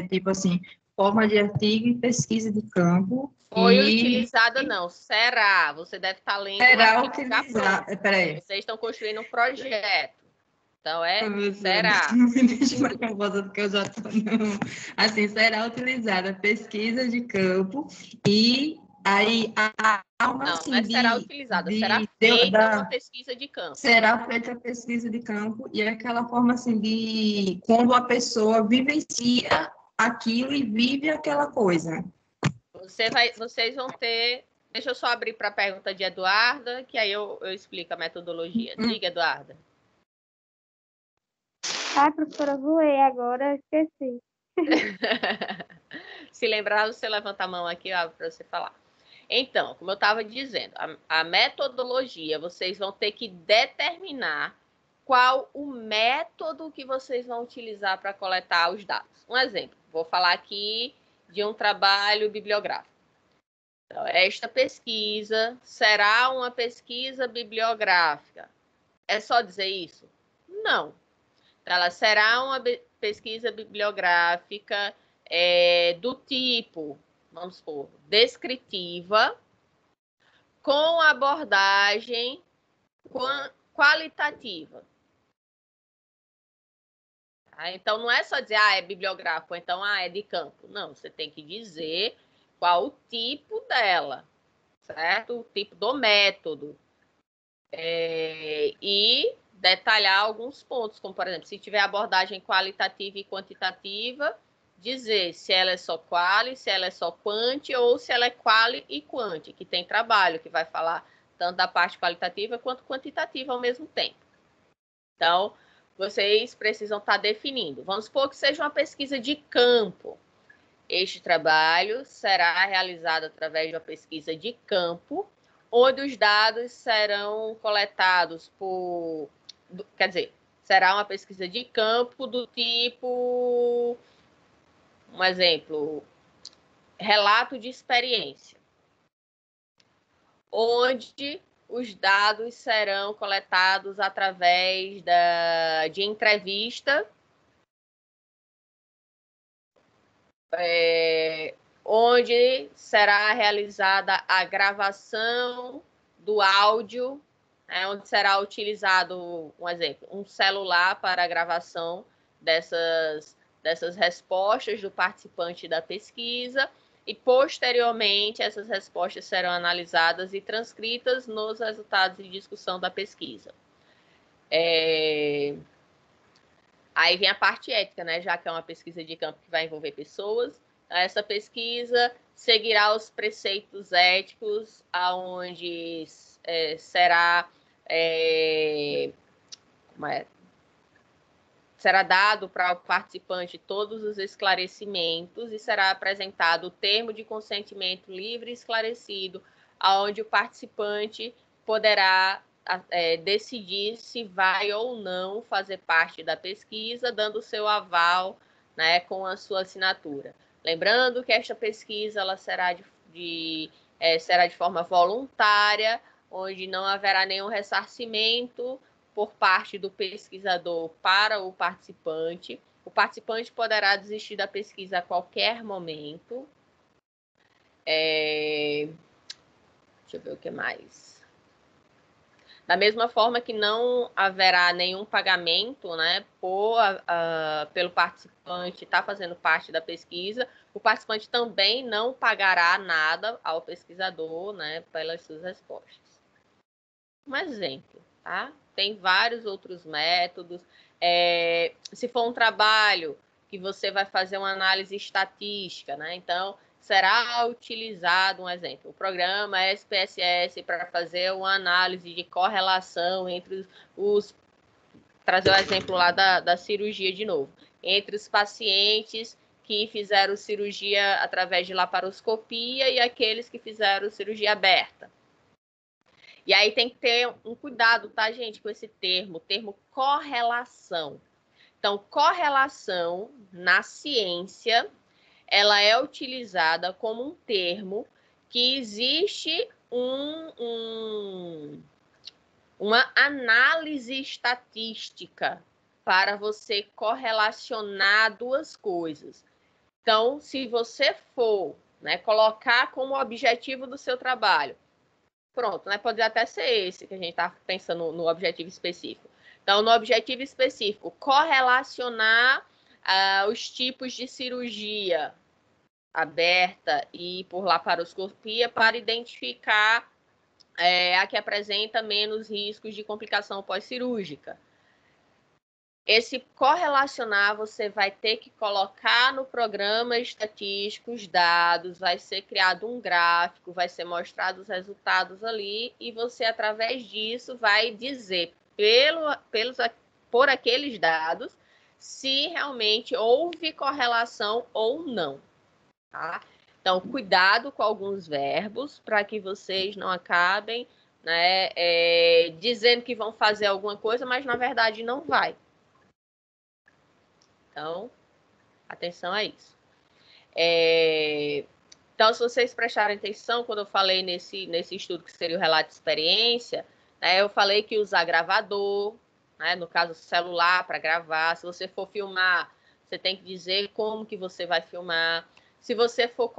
tipo assim, forma de artigo e pesquisa de campo Foi e utilizada, não. Será? Você deve estar lendo um será artigo já utilizada. pronto. Peraí. Vocês estão construindo um projeto. Então, Será? será. Não me deixe mais nervosa porque eu já tô, não. Assim, será utilizada pesquisa de campo e aí há uma Não, assim não é será utilizada. Será feita uma pesquisa de campo. será feita a pesquisa de campo e é aquela forma assim de quando a pessoa vivencia aquilo e vive aquela coisa. Vocês vão ter. Deixa eu só abrir para a pergunta de Eduarda, que aí eu explico a metodologia. Diga, Eduarda. Ai, professora, voei agora, esqueci. Se lembrar, você levanta a mão aqui para você falar. Então, como eu estava dizendo, a metodologia, vocês vão ter que determinar qual o método que vocês vão utilizar para coletar os dados. Um exemplo, vou falar aqui de um trabalho bibliográfico. Então, esta pesquisa será uma pesquisa bibliográfica. É só dizer isso? Não. Ela será uma pesquisa bibliográfica do tipo, vamos supor, descritiva, com abordagem qualitativa. Tá? Então, não é só dizer, é bibliográfico, então, é de campo. Não, você tem que dizer qual o tipo dela, certo? O tipo do método. E detalhar alguns pontos, como, por exemplo, se tiver abordagem qualitativa e quantitativa, dizer se ela é só quali, se ela é só quanti, ou se ela é quali e quanti, que tem trabalho, que vai falar tanto da parte qualitativa quanto quantitativa ao mesmo tempo. Então, vocês precisam estar definindo. Vamos supor que seja uma pesquisa de campo. Este trabalho será realizado através de uma pesquisa de campo, onde os dados serão coletados quer dizer, será uma pesquisa de campo do tipo, um exemplo, relato de experiência, onde os dados serão coletados através de entrevista, onde será realizada a gravação do áudio, onde será utilizado, um exemplo, um celular para a gravação dessas respostas do participante da pesquisa, e posteriormente essas respostas serão analisadas e transcritas nos resultados de discussão da pesquisa. Aí vem a parte ética, né? Já que é uma pesquisa de campo que vai envolver pessoas, essa pesquisa seguirá os preceitos éticos, aonde será dado para o participante todos os esclarecimentos e será apresentado o termo de consentimento livre e esclarecido, aonde o participante poderá decidir se vai ou não fazer parte da pesquisa, dando o seu aval, né, com a sua assinatura. Lembrando que esta pesquisa ela será de forma voluntária, onde não haverá nenhum ressarcimento por parte do pesquisador para o participante. O participante poderá desistir da pesquisa a qualquer momento. Deixa eu ver o que mais. Da mesma forma que não haverá nenhum pagamento, né, pelo participante estar fazendo parte da pesquisa, o participante também não pagará nada ao pesquisador, né, pelas suas respostas. Um exemplo, tá? Tem vários outros métodos. Se for um trabalho que você vai fazer uma análise estatística, né? Então, será utilizado, um exemplo, o programa SPSS para fazer uma análise de correlação entre trazer o exemplo lá da cirurgia de novo, entre os pacientes que fizeram cirurgia através de laparoscopia e aqueles que fizeram cirurgia aberta. E aí tem que ter um cuidado, tá, gente, com esse termo correlação. Então, correlação na ciência, ela é utilizada como um termo que existe uma análise estatística para você correlacionar duas coisas. Então, se você for, né, colocar como objetivo do seu trabalho, pronto, né, pode até ser esse que a gente está pensando no objetivo específico. Então, no objetivo específico, correlacionar os tipos de cirurgia aberta e por laparoscopia para identificar a que apresenta menos riscos de complicação pós-cirúrgica. Esse correlacionar, você vai ter que colocar no programa estatístico os dados, vai ser criado um gráfico, vai ser mostrado os resultados ali, e você, através disso, vai dizer, por aqueles dados, se realmente houve correlação ou não. Tá? Então, cuidado com alguns verbos, para que vocês não acabem, né, dizendo que vão fazer alguma coisa, mas, na verdade, não vai. Então, atenção a isso. Então, se vocês prestarem atenção, quando eu falei nesse estudo que seria o relato de experiência, né, eu falei que usar gravador, né, no caso celular, para gravar. Se você for filmar, você tem que dizer como que você vai filmar. Se você for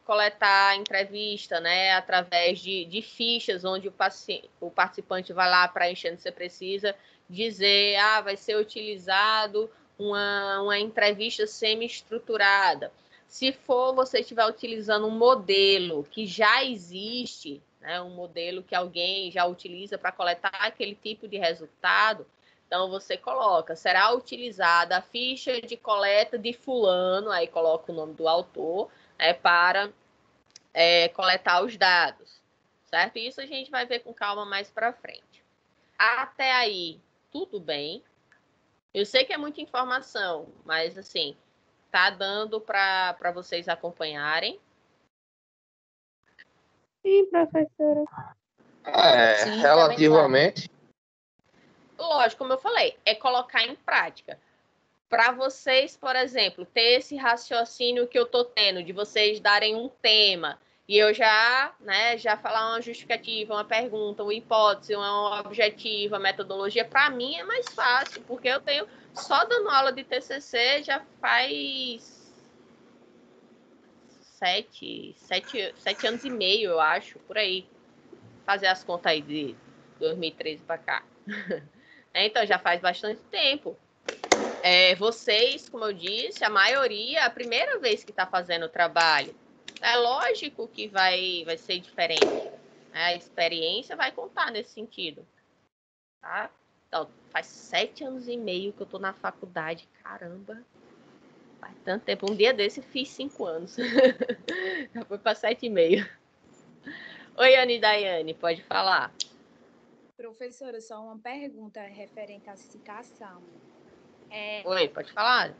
coletar entrevista, né, através de fichas, onde o participante vai lá preenchendo, você precisa dizer, vai ser utilizado uma entrevista semi-estruturada. Se você estiver utilizando um modelo que já existe, né, um modelo que alguém já utiliza para coletar aquele tipo de resultado, então você coloca, será utilizada a ficha de coleta de fulano, aí coloca o nome do autor, para coletar os dados, certo? Isso a gente vai ver com calma mais para frente. Até aí, tudo bem. Eu sei que é muita informação, mas, assim, tá dando para vocês acompanharem? Sim, professora. Sim, Relativamente. Lógico, como eu falei, é colocar em prática. Para vocês, por exemplo, ter esse raciocínio que eu tô tendo, de vocês darem um tema, e eu já falar uma justificativa, uma pergunta, uma hipótese, uma objetiva, metodologia, para mim é mais fácil, porque eu tenho, só dando aula de TCC já faz 7 anos e meio, eu acho, por aí. Fazer as contas aí de 2013 para cá. Então, já faz bastante tempo. Vocês, como eu disse, a maioria, a primeira vez que está fazendo o trabalho, é lógico que vai ser diferente. A experiência vai contar nesse sentido. Tá? Então, faz 7 anos e meio que eu estou na faculdade. Caramba! Faz tanto tempo. Um dia desse, fiz 5 anos. Já foi para 7,5. Oi, Anne Daiane, pode falar. Professora, só uma pergunta referente à citação. Oi, pode falar.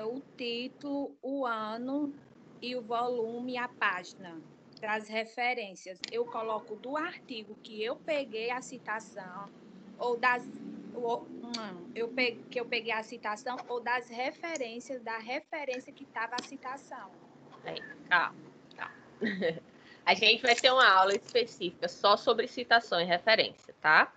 O título, o ano e o volume e a página das referências. Eu coloco do artigo que eu peguei a citação ou que eu peguei a citação ou das referências da referência que estava a citação. Calma. A gente vai ter uma aula específica só sobre citação e referência, tá?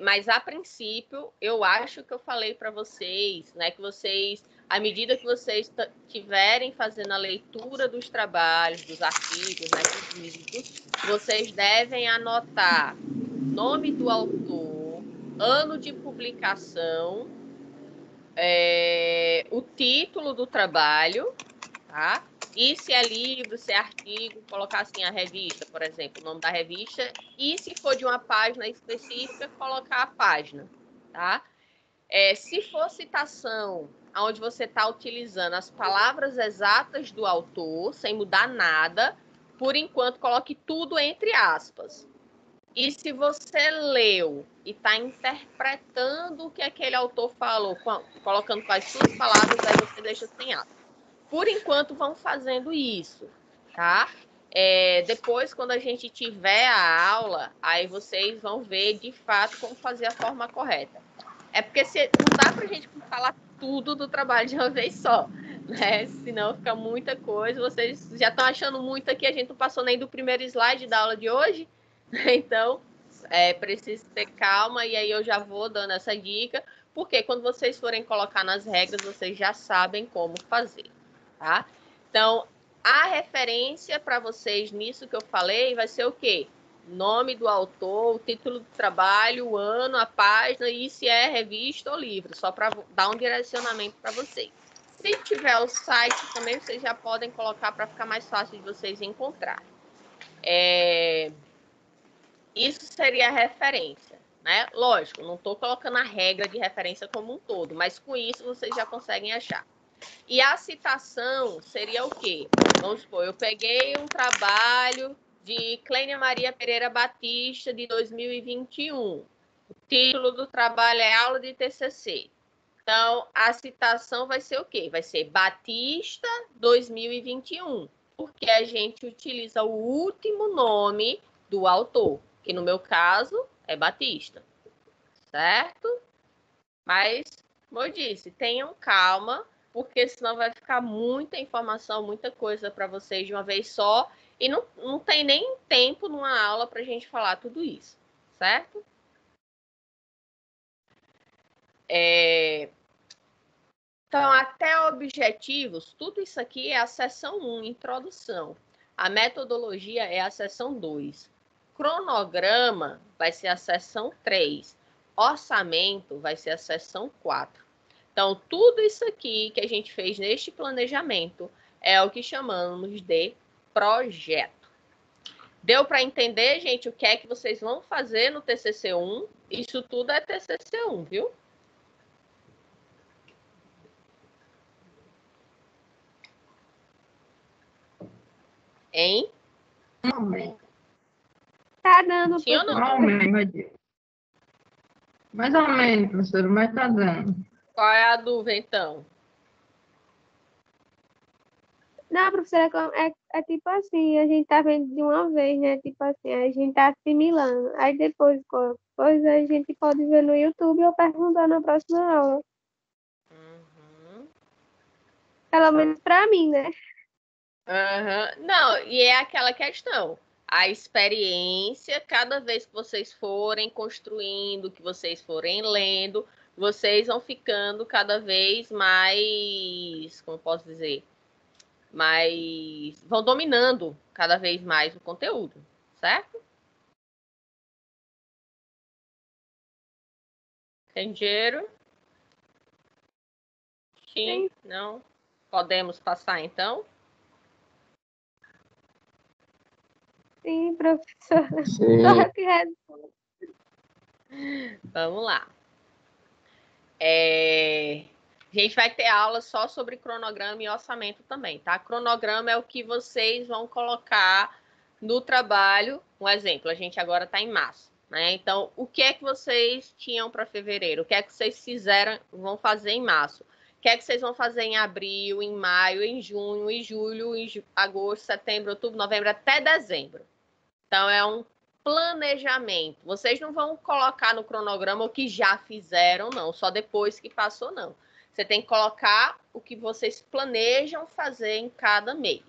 Mas, a princípio, eu acho que eu falei para vocês, né, que vocês, à medida que vocês estiverem fazendo a leitura dos trabalhos, dos artigos, né, dos livros, vocês devem anotar nome do autor, ano de publicação, o título do trabalho, tá? E se é livro, se é artigo, colocar assim a revista, por exemplo, o nome da revista. E se for de uma página específica, colocar a página, tá? Se for citação, onde você está utilizando as palavras exatas do autor, sem mudar nada, por enquanto, coloque tudo entre aspas. E se você leu e está interpretando o que aquele autor falou, colocando com as suas palavras, aí você deixa sem aspas. Por enquanto, vão fazendo isso, tá? Depois, quando a gente tiver a aula, aí vocês vão ver, de fato, como fazer a forma correta. Porque não dá pra gente falar tudo do trabalho de uma vez só, né? Senão fica muita coisa. Vocês já estão achando muito aqui, a gente não passou nem do primeiro slide da aula de hoje. Então, preciso ter calma, e aí eu já vou dando essa dica, porque quando vocês forem colocar nas regras, vocês já sabem como fazer, tá? Então, a referência para vocês nisso que eu falei vai ser o quê? Nome do autor, o título do trabalho, o ano, a página e se é revista ou livro, só para dar um direcionamento para vocês. Se tiver o site também, vocês já podem colocar para ficar mais fácil de vocês encontrar. Isso seria a referência, né? Lógico, não estou colocando a regra de referência como um todo, mas com isso vocês já conseguem achar. E a citação seria o quê? Vamos supor, eu peguei um trabalho de Clênia Maria Pereira Batista, de 2021. O título do trabalho é aula de TCC. Então, a citação vai ser o quê? Vai ser Batista 2021, porque a gente utiliza o último nome do autor, que no meu caso é Batista, certo? Mas, como eu disse, tenham calma, porque senão vai ficar muita informação, muita coisa para vocês de uma vez só, e não tem nem tempo numa aula para a gente falar tudo isso, certo? Então, até objetivos, tudo isso aqui é a seção 1, introdução. A metodologia é a seção 2. Cronograma vai ser a seção 3. Orçamento vai ser a seção 4. Então, tudo isso aqui que a gente fez neste planejamento é o que chamamos de projeto. Deu para entender, gente, o que é que vocês vão fazer no TCC1? Isso tudo é TCC1, viu? Hein? Tá dando. Sim ou não? Mais ou menos, professora, mas tá dando. Qual é a dúvida, então? Não, professora, é tipo assim, a gente tá vendo de uma vez, né? Tipo assim, a gente tá assimilando. Aí depois a gente pode ver no YouTube ou perguntar na próxima aula. Pelo menos pra mim, né? Não, e é aquela questão. A experiência, cada vez que vocês forem construindo, que vocês forem lendo, vocês vão ficando cada vez mais, como posso dizer, vão dominando cada vez mais o conteúdo, certo? Entenderam? Sim, não? Podemos passar, então? Sim, professora. Sim. Só que responde. Vamos lá. A gente vai ter aula só sobre cronograma e orçamento também, tá? Cronograma é o que vocês vão colocar no trabalho. Um exemplo, a gente agora está em março, né? Então, o que é que vocês tinham para fevereiro? O que é que vocês vão fazer em março? O que é que vocês vão fazer em abril, em maio, em junho, em julho, em agosto, setembro, outubro, novembro, até dezembro? Então, é um planejamento. Vocês não vão colocar no cronograma o que já fizeram, não. Só depois que passou, não. Você tem que colocar o que vocês planejam fazer em cada mês.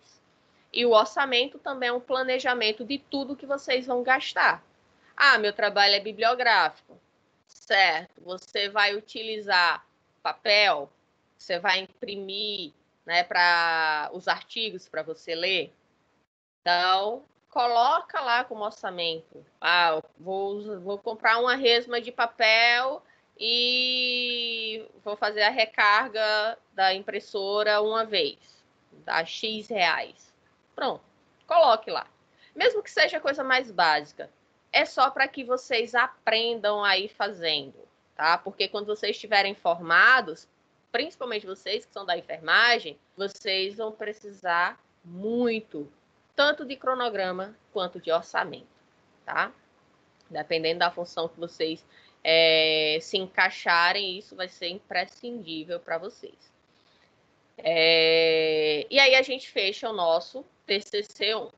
E o orçamento também é um planejamento de tudo que vocês vão gastar. Ah, meu trabalho é bibliográfico. Certo. Você vai utilizar papel, você vai imprimir, né, para os artigos para você ler. Então, coloca lá como orçamento. Ah, vou comprar uma resma de papel e vou fazer a recarga da impressora uma vez. Dá X reais. Pronto, coloque lá. Mesmo que seja coisa mais básica. É só para que vocês aprendam aí fazendo, tá? Porque quando vocês estiverem formados, principalmente vocês que são da enfermagem, vocês vão precisar muito tanto de cronograma quanto de orçamento, tá? Dependendo da função que vocês se encaixarem, isso vai ser imprescindível para vocês. E aí a gente fecha o nosso TCC1.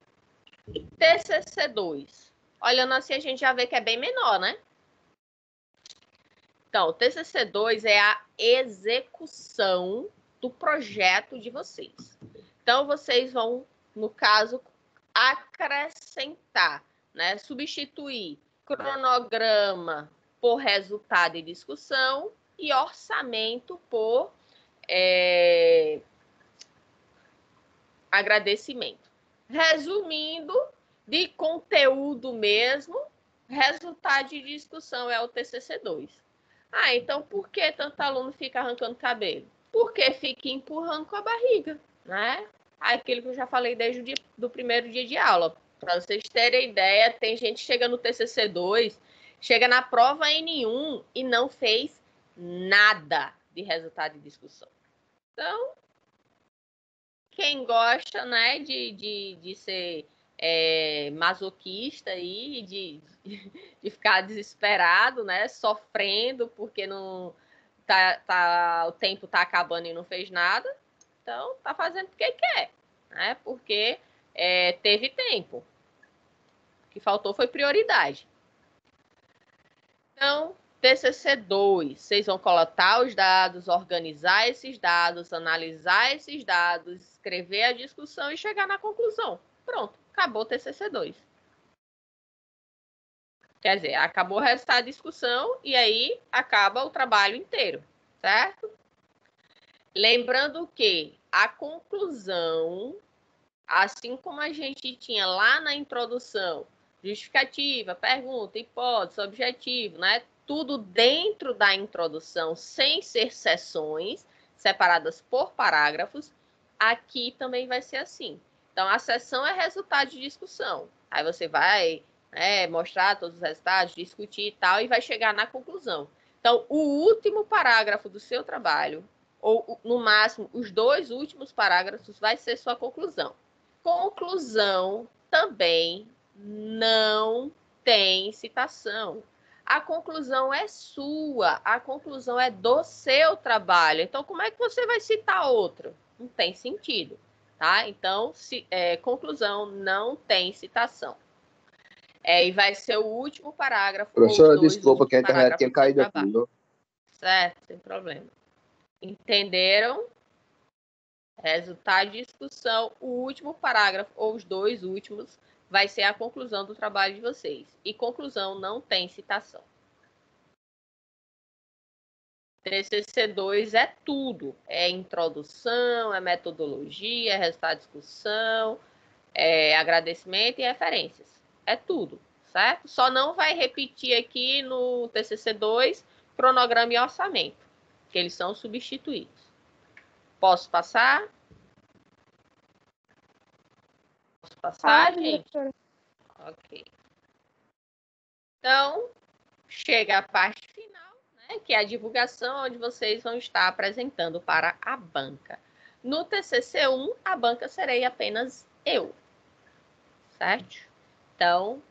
TCC2. Olhando assim, a gente já vê que é bem menor, né? Então, o TCC2 é a execução do projeto de vocês. Então, vocês vão, no caso, acrescentar, né? Substituir cronograma por resultado e discussão e orçamento por agradecimento. Resumindo, de conteúdo mesmo, resultado de discussão é o TCC2. Ah, então por que tanto aluno fica arrancando cabelo? Porque fica empurrando com a barriga, né? Aquilo que eu já falei desde o primeiro dia de aula. Para vocês terem ideia, tem gente que chega no TCC2, chega na prova N1 e não fez nada de resultado de discussão. Então, quem gosta, né, de ser masoquista aí, de ficar desesperado, né, sofrendo porque não o tempo tá acabando e não fez nada, então tá fazendo porque quer, né, porque teve tempo. O que faltou foi prioridade. Então, TCC2, vocês vão coletar os dados, organizar esses dados, analisar esses dados, escrever a discussão e chegar na conclusão. Pronto, acabou o TCC2. Quer dizer, acabou o resultado da discussão e aí acaba o trabalho inteiro, certo? Lembrando que a conclusão, assim como a gente tinha lá na introdução, justificativa, pergunta, hipótese, objetivo, né? Tudo dentro da introdução, sem ser seções separadas por parágrafos, aqui também vai ser assim. Então, a seção é resultado de discussão. Aí você vai mostrar todos os resultados, discutir e tal, e vai chegar na conclusão. Então, o último parágrafo do seu trabalho, ou no máximo os 2 últimos parágrafos, vai ser sua conclusão. Conclusão também não tem citação. A conclusão é sua, a conclusão é do seu trabalho. Então, como é que você vai citar outro? Não tem sentido, tá? Então, conclusão não tem citação. E vai ser o último parágrafo. Professora, desculpa que a internet tinha caído aqui, viu? Certo, sem problema. Entenderam? Resultado de discussão, o último parágrafo, ou os 2 últimos, vai ser a conclusão do trabalho de vocês. E conclusão não tem citação. TCC2 é tudo. É introdução, é metodologia, é resultado de discussão, é agradecimento e referências. É tudo, certo? Só não vai repetir aqui no TCC2 cronograma e orçamento, que eles são substituídos. Posso passar? Posso passar, gente? Ok. Então, chega a parte final, né, que é a divulgação, onde vocês vão estar apresentando para a banca. No TCC1, a banca serei apenas eu, certo? Então,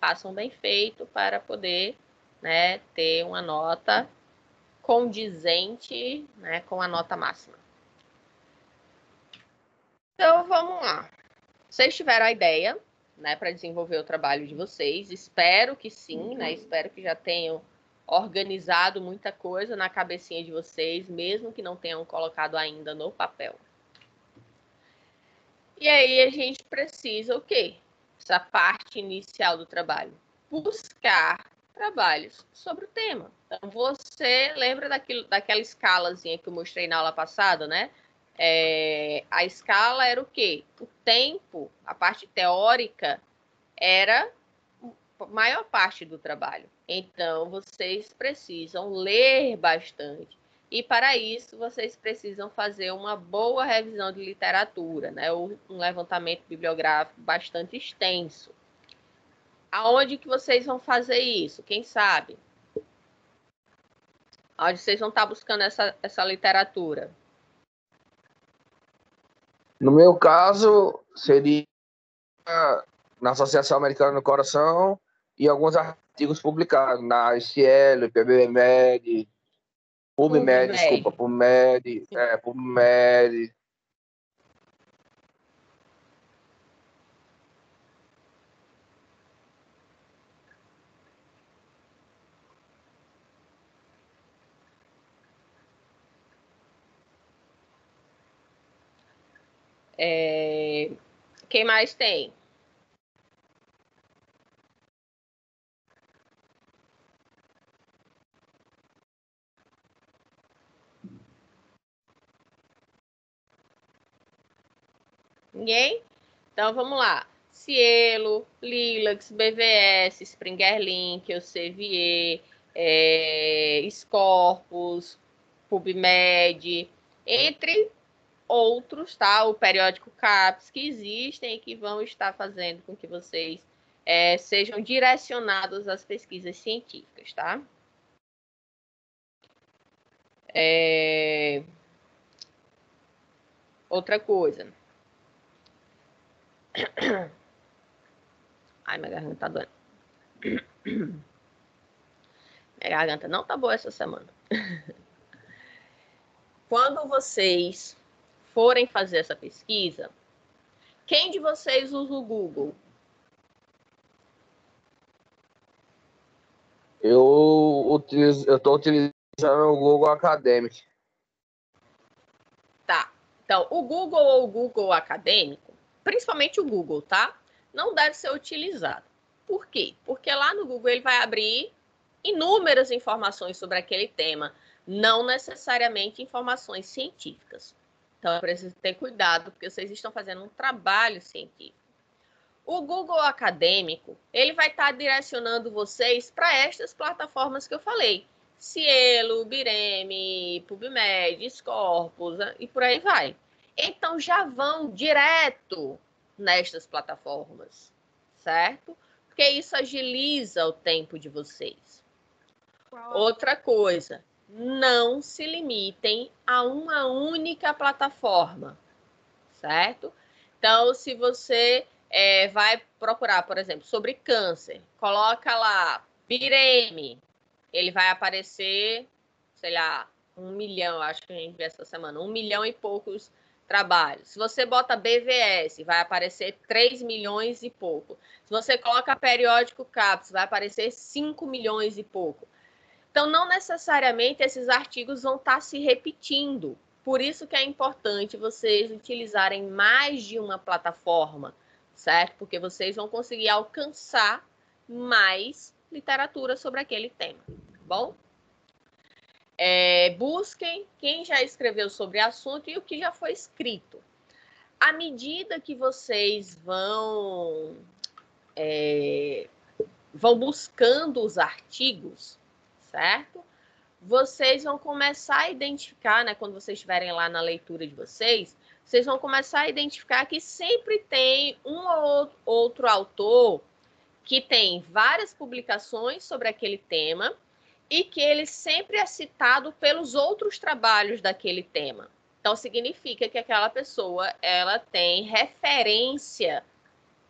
façam bem feito para poder, né, ter uma nota condizente, né, com a nota máxima. Então, vamos lá. Vocês tiveram a ideia, né, para desenvolver o trabalho de vocês? Espero que sim, né? Espero que já tenham organizado muita coisa na cabecinha de vocês, mesmo que não tenham colocado ainda no papel. E aí a gente precisa o quê? Essa parte inicial do trabalho. Buscar trabalhos sobre o tema. Então, você lembra daquela escalazinha que eu mostrei na aula passada, né? A escala era o quê? O tempo, a parte teórica, era a maior parte do trabalho. Então, vocês precisam ler bastante. E, para isso, vocês precisam fazer uma boa revisão de literatura, né? Um levantamento bibliográfico bastante extenso. Aonde que vocês vão fazer isso? Quem sabe? Onde vocês vão estar buscando essa literatura? No meu caso, seria na Associação Americana do Coração e alguns artigos publicados na ICL, PubMed, PubMed. Quem mais tem? Ninguém? Então, vamos lá. Cielo, Lilacs, BVS, Springer Link, Elsevier, Scopus, PubMed, entre outros, tá? O periódico CAPES, que existem e que vão estar fazendo com que vocês sejam direcionados às pesquisas científicas, tá? Outra coisa. Ai, minha garganta tá doendo. Minha garganta não tá boa essa semana. Quando vocês forem fazer essa pesquisa, quem de vocês usa o Google? Eu estou utilizando o Google Acadêmico. Tá. Então, o Google ou o Google Acadêmico, principalmente o Google, tá? Não deve ser utilizado. Por quê? Porque lá no Google ele vai abrir inúmeras informações sobre aquele tema, não necessariamente informações científicas. Então, é preciso ter cuidado, porque vocês estão fazendo um trabalho científico. O Google Acadêmico, ele vai estar direcionando vocês para estas plataformas que eu falei. Cielo, Bireme, PubMed, Scopus e por aí vai. Então, já vão direto nestas plataformas, certo? Porque isso agiliza o tempo de vocês. Outra coisa, não se limitem a uma única plataforma, certo? Então, se você vai procurar, por exemplo, sobre câncer, coloca lá Bireme, ele vai aparecer, sei lá, 1 milhão, acho que a gente viu essa semana, 1 milhão e poucos trabalhos. Se você bota BVS, vai aparecer 3 milhões e pouco. Se você coloca periódico CAPES, vai aparecer 5 milhões e pouco. Então, não necessariamente esses artigos vão estar se repetindo. Por isso que é importante vocês utilizarem mais de uma plataforma, certo? Porque vocês vão conseguir alcançar mais literatura sobre aquele tema, tá bom? Busquem quem já escreveu sobre o assunto e o que já foi escrito. À medida que vocês vão buscando os artigos, certo? Vocês vão começar a identificar, né, quando vocês estiverem lá na leitura de vocês, vocês vão começar a identificar que sempre tem um ou outro autor que tem várias publicações sobre aquele tema e que ele sempre é citado pelos outros trabalhos daquele tema. Então, significa que aquela pessoa ela tem referência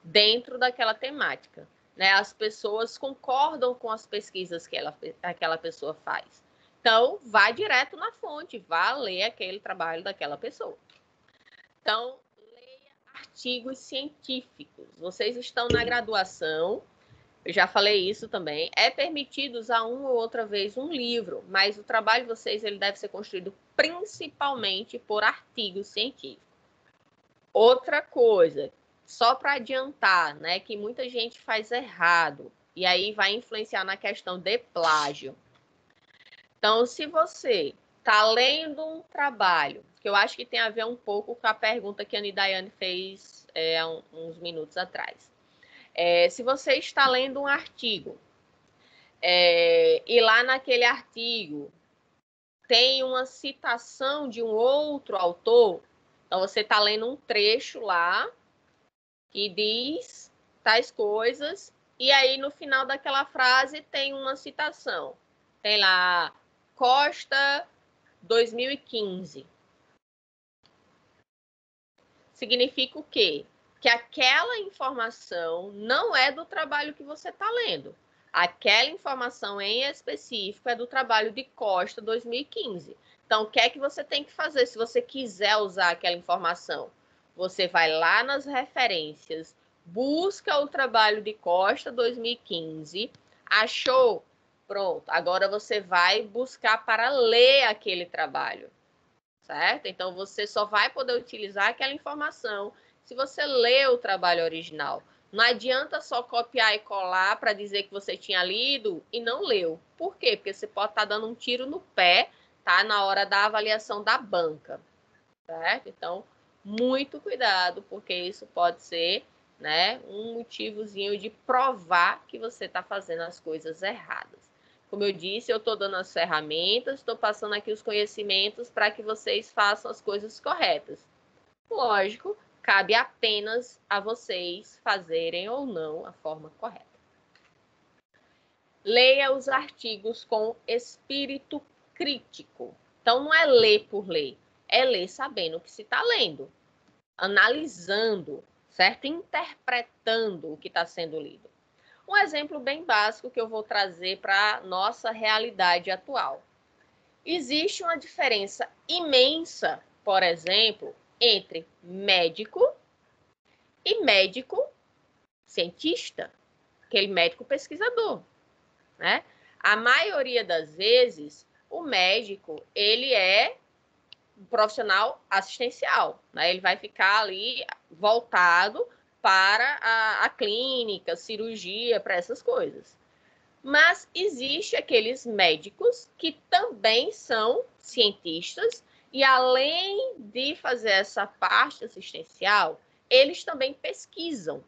dentro daquela temática, né? As pessoas concordam com as pesquisas que aquela pessoa faz. Então, vá direto na fonte, vá ler aquele trabalho daquela pessoa. Então, leia artigos científicos. Vocês estão na graduação, eu já falei isso também, é permitido usar uma ou outra vez um livro, mas o trabalho de vocês ele deve ser construído principalmente por artigos científicos. Outra coisa, só para adiantar, né, que muita gente faz errado, e aí vai influenciar na questão de plágio. Então, se você está lendo um trabalho, que eu acho que tem a ver um pouco com a pergunta que a Nidaiane fez há uns minutos atrás. Se você está lendo um artigo, e lá naquele artigo tem uma citação de um outro autor, então você está lendo um trecho lá que diz tais coisas, e aí no final daquela frase tem uma citação. Tem lá, Costa 2015. Significa o quê? Que aquela informação não é do trabalho que você está lendo. Aquela informação em específico é do trabalho de Costa 2015. Então, o que é que você tem que fazer se você quiser usar aquela informação? Você vai lá nas referências, busca o trabalho de Costa 2015, achou? Pronto, agora você vai buscar para ler aquele trabalho, certo? Então, você só vai poder utilizar aquela informação se você lê o trabalho original. Não adianta só copiar e colar para dizer que você tinha lido e não leu. Por quê? Porque você pode estar dando um tiro no pé, tá? Na hora da avaliação da banca, certo? Então, muito cuidado, porque isso pode ser, né, um motivozinho de provar que você está fazendo as coisas erradas. Como eu disse, eu estou dando as ferramentas, estou passando aqui os conhecimentos para que vocês façam as coisas corretas. Lógico, cabe apenas a vocês fazerem ou não a forma correta. Leia os artigos com espírito crítico. Então, não é ler por ler, é ler sabendo o que se está lendo, analisando, certo? Interpretando o que está sendo lido. Um exemplo bem básico que eu vou trazer para a nossa realidade atual. Existe uma diferença imensa, por exemplo, entre médico e médico cientista, aquele médico pesquisador, né? A maioria das vezes, o médico, ele é um profissional assistencial, né? Ele vai ficar ali voltado para a clínica, cirurgia, para essas coisas. Mas existe aqueles médicos que também são cientistas e, além de fazer essa parte assistencial, eles também pesquisam,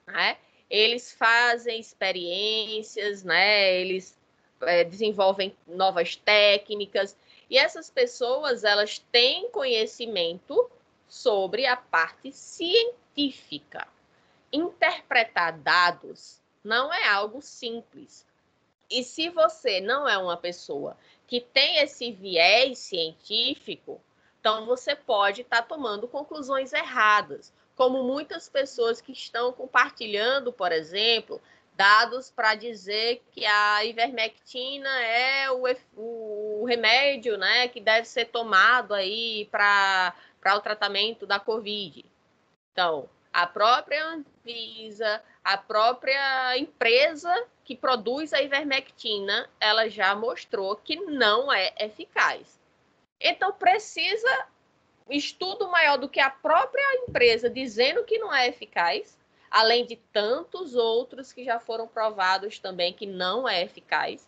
né? Eles fazem experiências, né? Eles desenvolvem novas técnicas e essas pessoas, elas têm conhecimento sobre a parte científica. Interpretar dados não é algo simples. E se você não é uma pessoa que tem esse viés científico, então você pode estar tomando conclusões erradas, como muitas pessoas que estão compartilhando, por exemplo, dados para dizer que a ivermectina é o remédio, né, que deve ser tomado aí para o tratamento da Covid. Então, a própria Anvisa, a própria empresa que produz a ivermectina, ela já mostrou que não é eficaz. Então, precisa estudo maior do que a própria empresa dizendo que não é eficaz, além de tantos outros que já foram provados também que não é eficaz.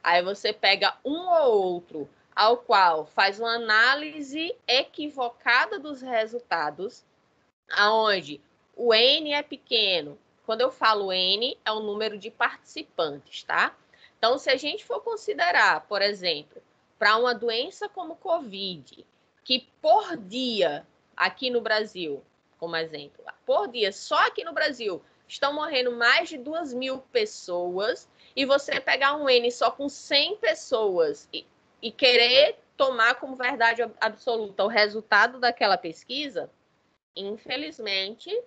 Aí você pega um ou outro ao qual faz uma análise equivocada dos resultados, aonde o N é pequeno. Quando eu falo N, é o número de participantes, tá? Então, se a gente for considerar, por exemplo, para uma doença como Covid, que por dia, aqui no Brasil, como exemplo, por dia, só aqui no Brasil, estão morrendo mais de 2.000 pessoas, e você pegar um N só com 100 pessoas e querer tomar como verdade absoluta o resultado daquela pesquisa, infelizmente,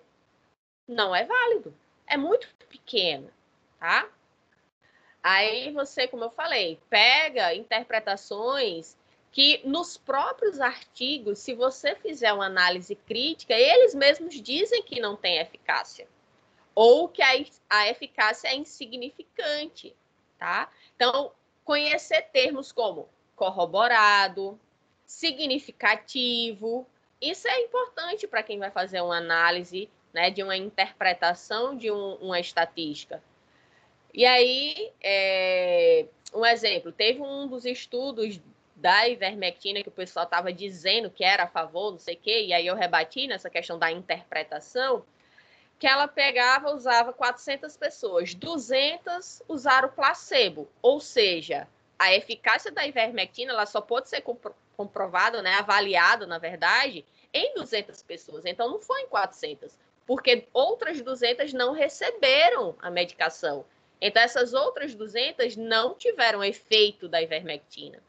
não é válido. É muito pequeno, tá? Aí você, como eu falei, pega interpretações que nos próprios artigos, se você fizer uma análise crítica, eles mesmos dizem que não tem eficácia. Ou que a eficácia é insignificante, tá? Então, conhecer termos como corroborado, significativo, isso é importante para quem vai fazer uma análise, né, de uma interpretação de uma estatística. E aí, um exemplo, teve um dos estudos da ivermectina que o pessoal estava dizendo que era a favor, não sei o quê, e aí eu rebati nessa questão da interpretação, que ela pegava, usava 400 pessoas, 200 usaram placebo, ou seja, a eficácia da ivermectina ela só pode ser comprovada, né, avaliada, na verdade, em 200 pessoas. Então, não foi em 400, porque outras 200 não receberam a medicação. Então, essas outras 200 não tiveram efeito da ivermectina.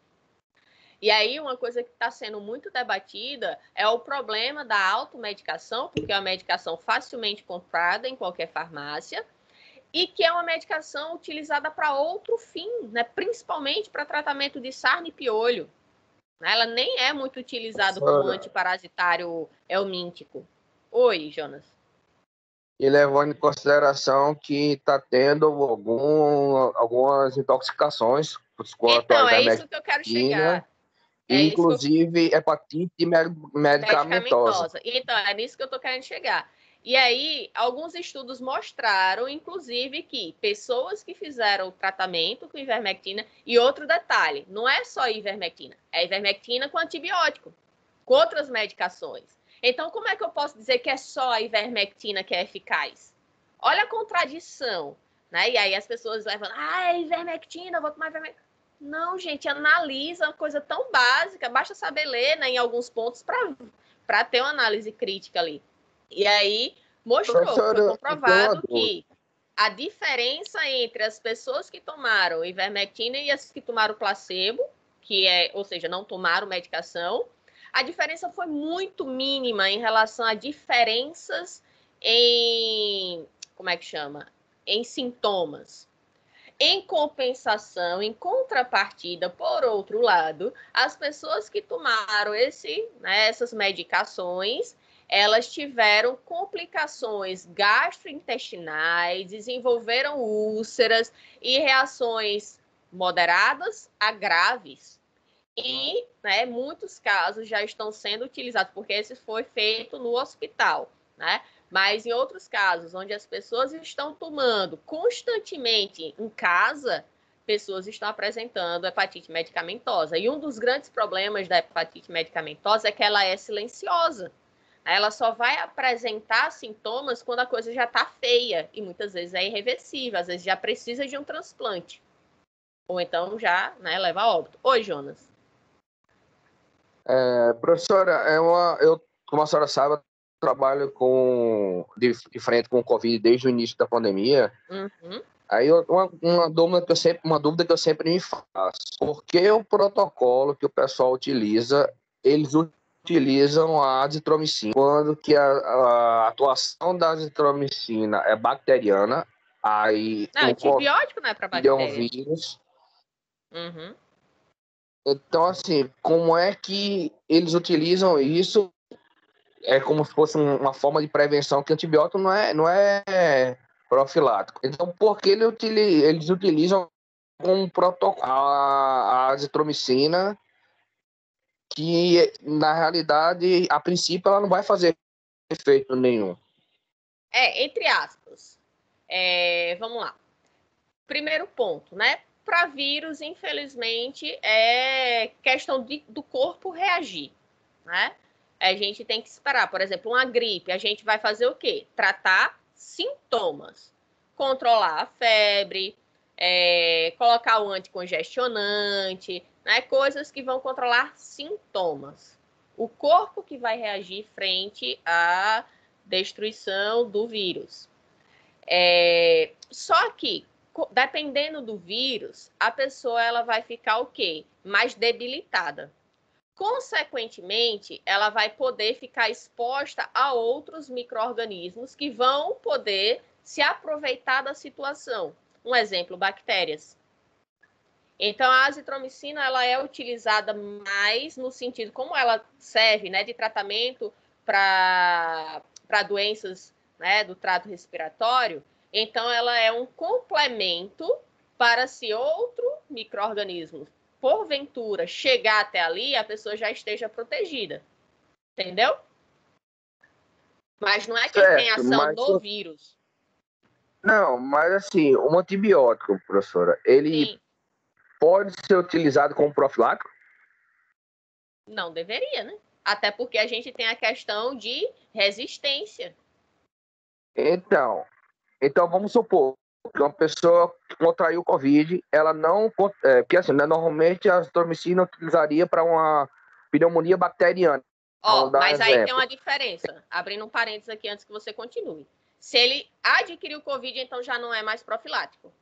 E aí, uma coisa que está sendo muito debatida é o problema da automedicação, porque é uma medicação facilmente comprada em qualquer farmácia, e que é uma medicação utilizada para outro fim, né? Principalmente para tratamento de sarna e piolho. Ela nem é muito utilizada como antiparasitário helmíntico. Oi, Jonas. E levando em consideração que está tendo algumas intoxicações quanto então, à é isso que eu quero chegar. É isso que eu... Inclusive, hepatite medicamentosa. Então, é nisso que eu estou querendo chegar. E aí, alguns estudos mostraram, inclusive, que pessoas que fizeram o tratamento com ivermectina, e outro detalhe, não é só ivermectina, é ivermectina com antibiótico, com outras medicações. Então, como é que eu posso dizer que é só a ivermectina que é eficaz? Olha a contradição, né? E aí as pessoas levam, é ivermectina, eu vou tomar ivermectina. Não, gente, analisa uma coisa tão básica, basta saber ler, né, em alguns pontos para ter uma análise crítica ali. E aí mostrou, foi comprovado que a diferença entre as pessoas que tomaram ivermectina e as que tomaram placebo, ou seja, não tomaram medicação, a diferença foi muito mínima em relação a diferenças em, em sintomas. Em compensação, em contrapartida, por outro lado, as pessoas que tomaram essas medicações, elas tiveram complicações gastrointestinais, desenvolveram úlceras e reações moderadas a graves. E, muitos casos já estão sendo utilizados, porque esse foi feito no hospital, né? Mas em outros casos, onde as pessoas estão tomando constantemente em casa, pessoas estão apresentando hepatite medicamentosa. E um dos grandes problemas da hepatite medicamentosa é que ela é silenciosa. Ela só vai apresentar sintomas quando a coisa já está feia. E muitas vezes é irreversível, às vezes já precisa de um transplante. Ou então já leva a óbito. Oi, Jonas. Professora, como a senhora sabe, eu trabalho de frente com o Covid desde o início da pandemia. Uhum. Aí uma dúvida que eu sempre me faço: por que o protocolo que o pessoal utiliza, eles utilizam a azitromicina, quando que a atuação da azitromicina é bacteriana, aí não, antibiótico não é para bactéria. É um vírus. Uhum. Então, assim, como é que eles utilizam isso? É como se fosse uma forma de prevenção, que antibiótico não é profilático. Então, por que eles utilizam um protocolo a azitromicina, que, na realidade, a princípio, ela não vai fazer efeito nenhum? Entre aspas. Vamos lá. Primeiro ponto, né? Para vírus, infelizmente, é questão do corpo reagir, né? A gente tem que esperar. Por exemplo, uma gripe, a gente vai fazer o quê? Tratar sintomas. Controlar a febre, colocar o anticongestionante, né? Coisas que vão controlar sintomas. O corpo que vai reagir frente à destruição do vírus. Só que, dependendo do vírus, a pessoa ela vai ficar o quê? Mais debilitada. Consequentemente, ela vai poder ficar exposta a outros micro-organismos que vão poder se aproveitar da situação. Um exemplo, bactérias. Então, a azitromicina ela é utilizada mais no sentido, como ela serve, né, de tratamento para doenças, né, do trato respiratório, então ela é um complemento para se outro micro-organismo, porventura, chegar até ali, a pessoa já esteja protegida. Entendeu? Mas não é que ele tem ação no vírus. Não, mas assim, um antibiótico, professora, ele Sim. pode ser utilizado como profilático? Não deveria, né? Até porque a gente tem a questão de resistência. Então vamos supor que uma pessoa contraiu o Covid, ela não... porque assim, normalmente a azitromicina utilizaria para uma pneumonia bacteriana. Mas aí tem uma diferença. Abrindo um parênteses aqui antes que você continue. Se ele adquiriu o Covid, então já não é mais profilático.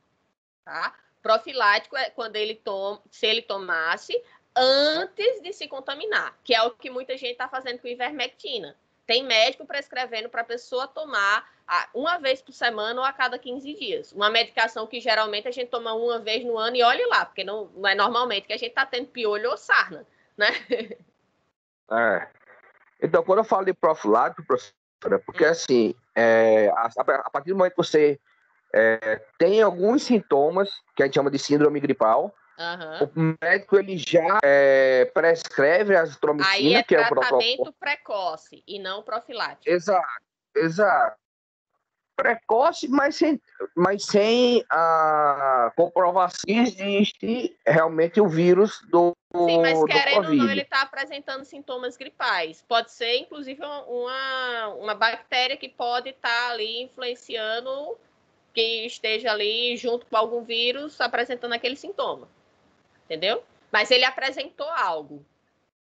Tá? Profilático é quando se ele tomasse antes de se contaminar, que é o que muita gente está fazendo com ivermectina. Tem médico prescrevendo para a pessoa tomar uma vez por semana ou a cada 15 dias. Uma medicação que geralmente a gente toma uma vez no ano e olhe lá, porque não é normalmente que a gente está tendo piolho ou sarna, né? Então, quando eu falo de profilático, professora, porque assim, a partir do momento que você tem alguns sintomas, que a gente chama de síndrome gripal, Aham. O médico ele já prescreve a Aí azitromicina, é que é o tratamento protocolo. precoce e não profilático. Exato, exato. Precoce, mas sem a comprovação que existe realmente o vírus Sim, mas do querendo ou não, ele Covid. está apresentando sintomas gripais. Pode ser, inclusive, uma bactéria que pode estar ali influenciando, que esteja ali junto com algum vírus apresentando aquele sintoma. Entendeu? Mas ele apresentou algo.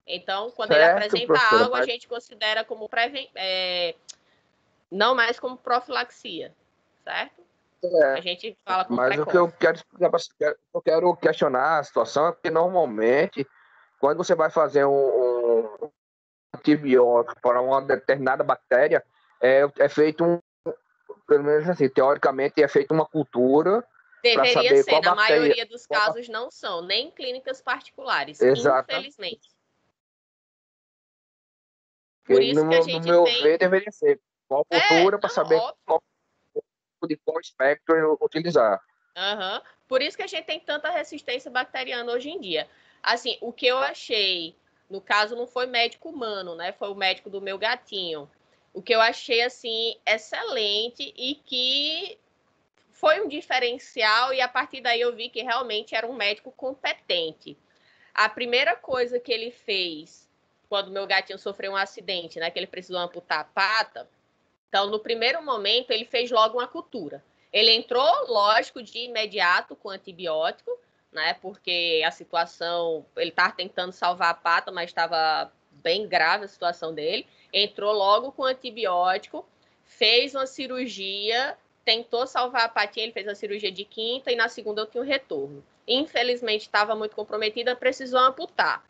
Então, quando ele Certo, apresenta professora, algo, a gente considera como não mais como profilaxia, certo? A gente fala como mas o que eu precoce. quero explicar eu quero questionar a situação é porque normalmente, quando você vai fazer um antibiótico para uma determinada bactéria, é feito pelo menos assim, teoricamente, é feita uma cultura para Deveria saber ser, qual na bactéria. maioria dos casos não são, nem em clínicas particulares, Exata. infelizmente. Por Que isso que a no gente meu tem. ver, deveria ser qual cultura para Não, saber óbvio. de qual espectro utilizar. Uhum. Por isso que a gente tem tanta resistência bacteriana hoje em dia. Assim, o que eu achei, no caso, não foi médico humano, né? Foi o médico do meu gatinho. O que eu achei, assim, excelente e que foi um diferencial, e a partir daí eu vi que realmente era um médico competente. A primeira coisa que ele fez quando meu gatinho sofreu um acidente, né? Que ele precisou amputar a pata. Então, no primeiro momento, ele fez logo uma cultura. Ele entrou, lógico, de imediato com antibiótico, né? Porque a situação, ele estava tentando salvar a pata, mas estava bem grave a situação dele. Entrou logo com antibiótico, fez uma cirurgia, tentou salvar a patinha, ele fez a cirurgia de quinta e na segunda eu tinha o retorno. Infelizmente, estava muito comprometida, precisou amputar.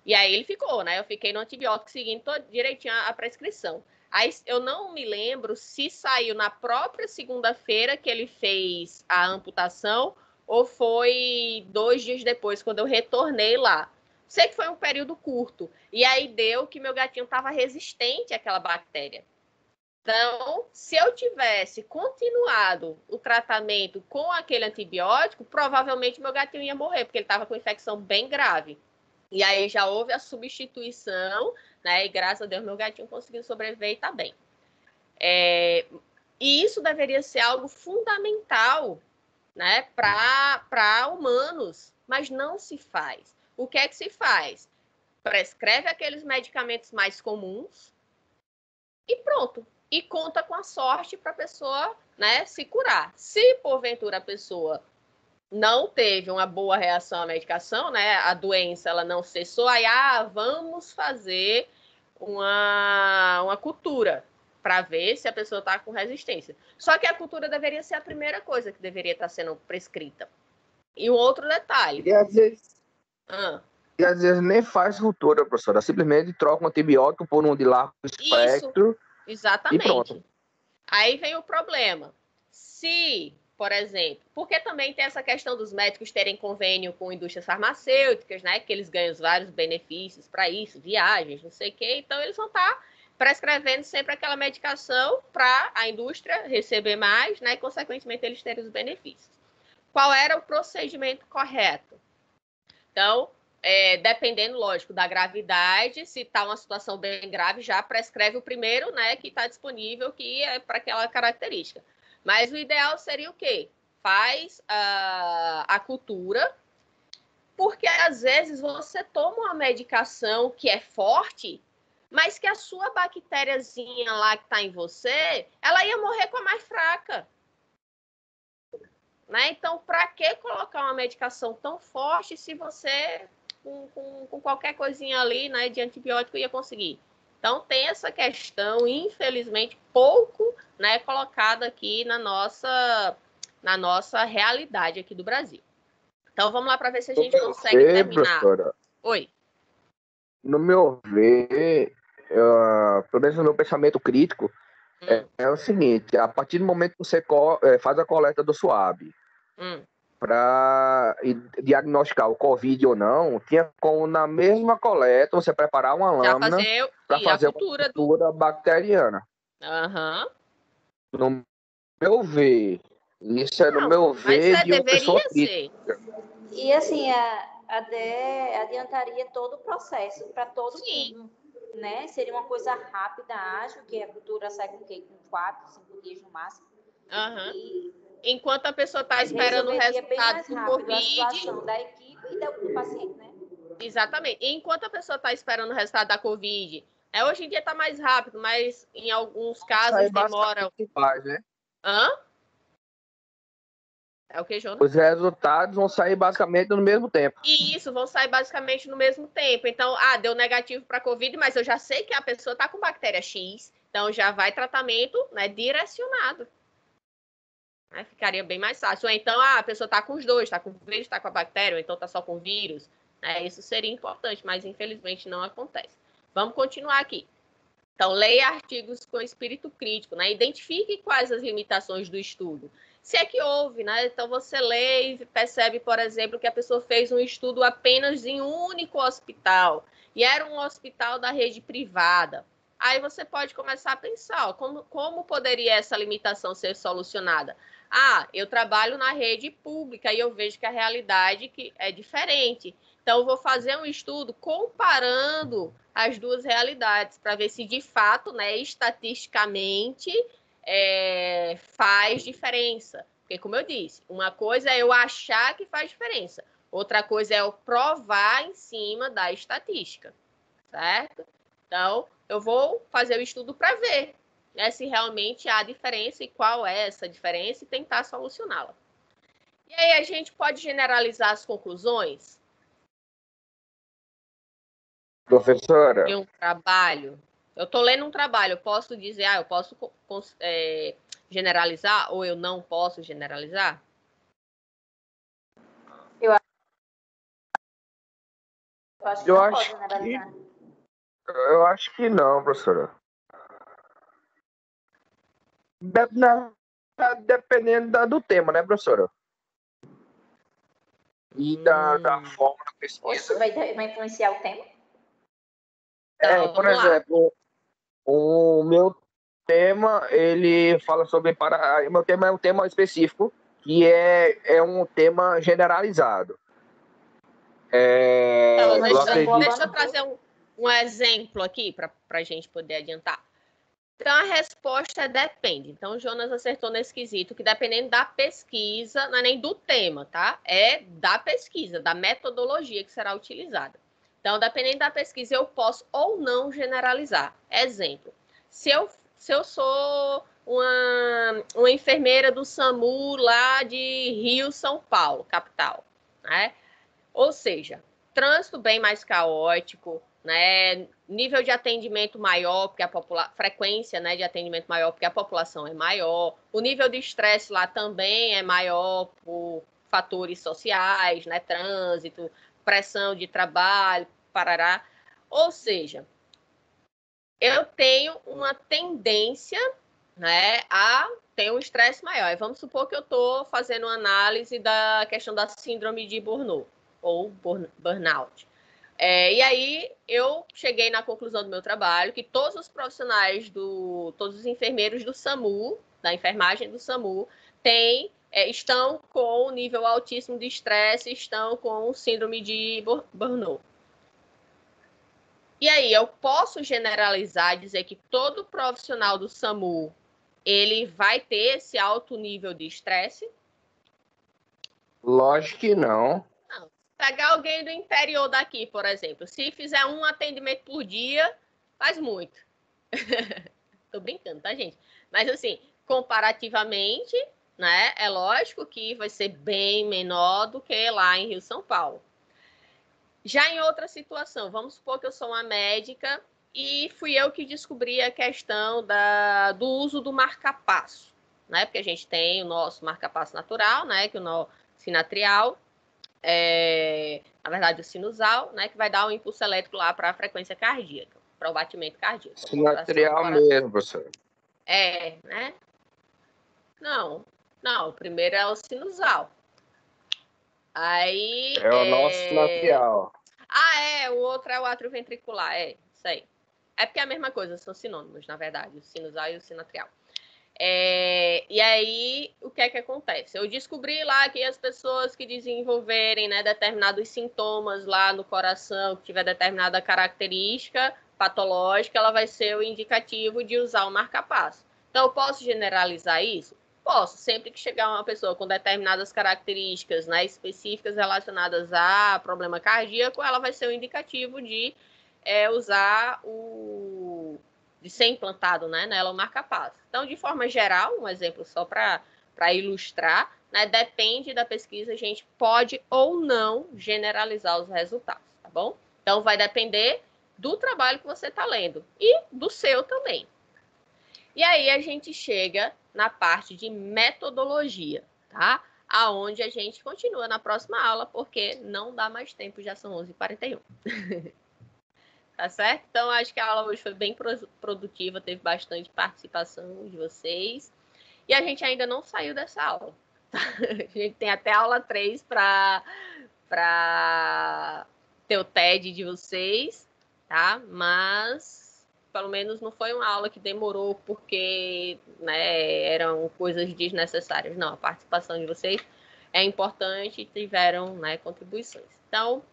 E aí ele ficou, né? Eu fiquei no antibiótico seguindo direitinho a prescrição. Aí eu não me lembro se saiu na própria segunda-feira que ele fez a amputação ou foi 2 dias depois, quando eu retornei lá. Sei que foi um período curto. E aí deu que meu gatinho estava resistente àquela bactéria. Então, se eu tivesse continuado o tratamento com aquele antibiótico, provavelmente meu gatinho ia morrer, porque ele estava com infecção bem grave. E aí já houve a substituição, né? E graças a Deus meu gatinho conseguiu sobreviver e tá bem. E isso deveria ser algo fundamental, né? Para humanos, mas não se faz. O que é que se faz? Prescreve aqueles medicamentos mais comuns e pronto. E conta com a sorte para a pessoa, né, se curar. Se porventura a pessoa não teve uma boa reação à medicação, né? A doença ela não cessou, aí vamos fazer uma cultura para ver se a pessoa está com resistência. Só que a cultura deveria ser a primeira coisa que deveria estar sendo prescrita. E um outro detalhe. E às vezes nem faz cultura, professora. Simplesmente troca um antibiótico por um de largo espectro. Isso, exatamente. E pronto. Aí vem o problema. Se, por exemplo, porque também tem essa questão dos médicos terem convênio com indústrias farmacêuticas, né? Que eles ganham vários benefícios para isso, viagens, não sei o quê. Então, eles vão estar prescrevendo sempre aquela medicação para a indústria receber mais, né? E, consequentemente, eles terem os benefícios. Qual era o procedimento correto? Então, dependendo, lógico, da gravidade, se está uma situação bem grave, já prescreve o primeiro, né, que está disponível, que é para aquela característica. Mas o ideal seria o quê? Faz a cultura, porque às vezes você toma uma medicação que é forte, mas que a sua bactériazinha lá que está em você, ela ia morrer com a mais fraca. Né? Então, para que colocar uma medicação tão forte se você, com qualquer coisinha ali, né, de antibiótico, ia conseguir? Então, tem essa questão, infelizmente, pouco, né, colocada aqui na nossa realidade aqui do Brasil. Então, vamos lá para ver se a gente consegue terminar. Professora, Oi. no meu ver, pelo menos no meu pensamento crítico, é o seguinte: a partir do momento que você faz a coleta do SWAB para diagnosticar o Covid ou não, tinha como na mesma coleta você preparar uma lâmina para fazer a cultura bacteriana. No meu ver, isso é no meu ver de uma pessoa crítica. E assim, até adiantaria todo o processo para todo Sim. mundo, né? Seria uma coisa rápida, ágil, que a cultura sai com o quê? Com 4, 5 dias no máximo. Aham. E Enquanto a pessoa está esperando o resolveria bem resultado mais do rápido a Covid, situação da equipe e do paciente, né? exatamente. Enquanto a pessoa está esperando o resultado da Covid, hoje em dia está mais rápido, mas em alguns Isso aí casos demora. basicamente faz, né? Hã? É o que, Jonas? Os resultados vão sair basicamente no mesmo tempo. E isso, vão sair basicamente no mesmo tempo. Então, deu negativo para a Covid, mas eu já sei que a pessoa está com bactéria X, então já vai tratamento, né, direcionado. Né? Ficaria bem mais fácil. Ou então, a pessoa está com os dois, está com o vírus, está com a bactéria, ou então está só com o vírus. Isso seria importante, mas infelizmente não acontece. Vamos continuar aqui. Então, leia artigos com espírito crítico, né? Identifique quais as limitações do estudo. Se é que houve, né? Então, você lê e percebe, por exemplo, que a pessoa fez um estudo apenas em um único hospital, e era um hospital da rede privada. Aí você pode começar a pensar, ó, como poderia essa limitação ser solucionada? Eu trabalho na rede pública e eu vejo que a realidade é diferente. Então, eu vou fazer um estudo comparando as duas realidades para ver se, de fato, né, estatisticamente, faz diferença. Porque, como eu disse, uma coisa é eu achar que faz diferença, outra coisa é eu provar em cima da estatística, certo? Então, eu vou fazer o estudo para ver, né, se realmente há diferença e qual é essa diferença e tentar solucioná-la. E aí a gente pode generalizar as conclusões Professora, de um trabalho. Eu estou lendo um trabalho, eu posso dizer, eu posso generalizar ou eu não posso generalizar? Eu acho que eu não acho pode que, generalizar. eu acho que não, professora. Dependendo do tema, né, professora? E da forma da pesquisa. Oxe, vai influenciar o tema? Então, Por vamos lá. exemplo, o meu tema, ele fala sobre o meu tema é um tema específico, que é um tema generalizado. Então, Eu acredito. deixa eu trazer um exemplo aqui para a gente poder adiantar. Então, a resposta depende. Então, o Jonas acertou nesse quesito, que dependendo da pesquisa, não é nem do tema, tá? É da pesquisa, da metodologia que será utilizada. Então, dependendo da pesquisa, eu posso ou não generalizar. Exemplo, se eu sou uma enfermeira do SAMU lá de Rio, São Paulo, capital, né? Ou seja, trânsito bem mais caótico, né? Nível de atendimento maior, porque frequência, né, de atendimento maior, porque a população é maior. O nível de estresse lá também é maior por fatores sociais, né? Trânsito, pressão de trabalho, parará. Ou seja, eu tenho uma tendência, né, a ter um estresse maior. E vamos supor que eu estou fazendo uma análise da questão da síndrome de Burnout ou burnout. E aí eu cheguei na conclusão do meu trabalho que todos os profissionais, todos os enfermeiros do SAMU, da enfermagem do SAMU, estão com nível altíssimo de estresse, estão com síndrome de burnout. E aí, eu posso generalizar e dizer que todo profissional do SAMU ele vai ter esse alto nível de estresse? Lógico que não. Não. Pegar alguém do interior daqui, por exemplo, se fizer um atendimento por dia, faz muito. Tô brincando, tá, gente? Mas assim, comparativamente, né, é lógico que vai ser bem menor do que lá em Rio, São Paulo. Já em outra situação, vamos supor que eu sou uma médica e fui eu que descobri a questão do uso do marca-passo, né? Porque a gente tem o nosso marca-passo natural, né? Que é o nosso sinatrial, na verdade o sinusal, né? Que vai dar um impulso elétrico lá para a frequência cardíaca, para o batimento cardíaco. Sinatrial mesmo, professor. Né? Não, o primeiro é o sinusal. Aí. É o nosso sinatrial. O outro é o átrio ventricular, isso aí. É porque é a mesma coisa, são sinônimos, na verdade, o sinusal e o sinatrial. E aí, o que é que acontece? Eu descobri lá que as pessoas que desenvolverem, né, determinados sintomas lá no coração, que tiver determinada característica patológica, ela vai ser o indicativo de usar o marca-passo. Então, eu posso generalizar isso? Posso, sempre que chegar uma pessoa com determinadas características, né, específicas relacionadas a problema cardíaco, ela vai ser o indicativo de usar de ser implantado, né, nela o marca-passo. Então, de forma geral, um exemplo só para ilustrar, né, depende da pesquisa, a gente pode ou não generalizar os resultados, tá bom? Então, vai depender do trabalho que você está lendo e do seu também. E aí a gente chega na parte de metodologia, tá? Aonde a gente continua na próxima aula, porque não dá mais tempo, já são 11h41. Tá certo? Então, acho que a aula hoje foi bem produtiva, teve bastante participação de vocês. E a gente ainda não saiu dessa aula. Tá? A gente tem até a aula 3 para ter o TED de vocês, tá? Mas, pelo menos, não foi uma aula que demorou porque, né, eram coisas desnecessárias. Não, a participação de vocês é importante e tiveram, né, contribuições. Então,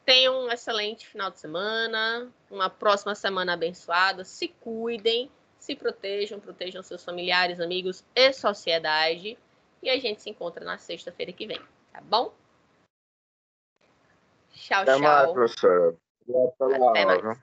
tenham um excelente final de semana, uma próxima semana abençoada, se cuidem, se protejam seus familiares, amigos e sociedade. E a gente se encontra na sexta-feira que vem, tá bom? Tchau, Até tchau. mais, professora. Obrigado pela Até aula. mais.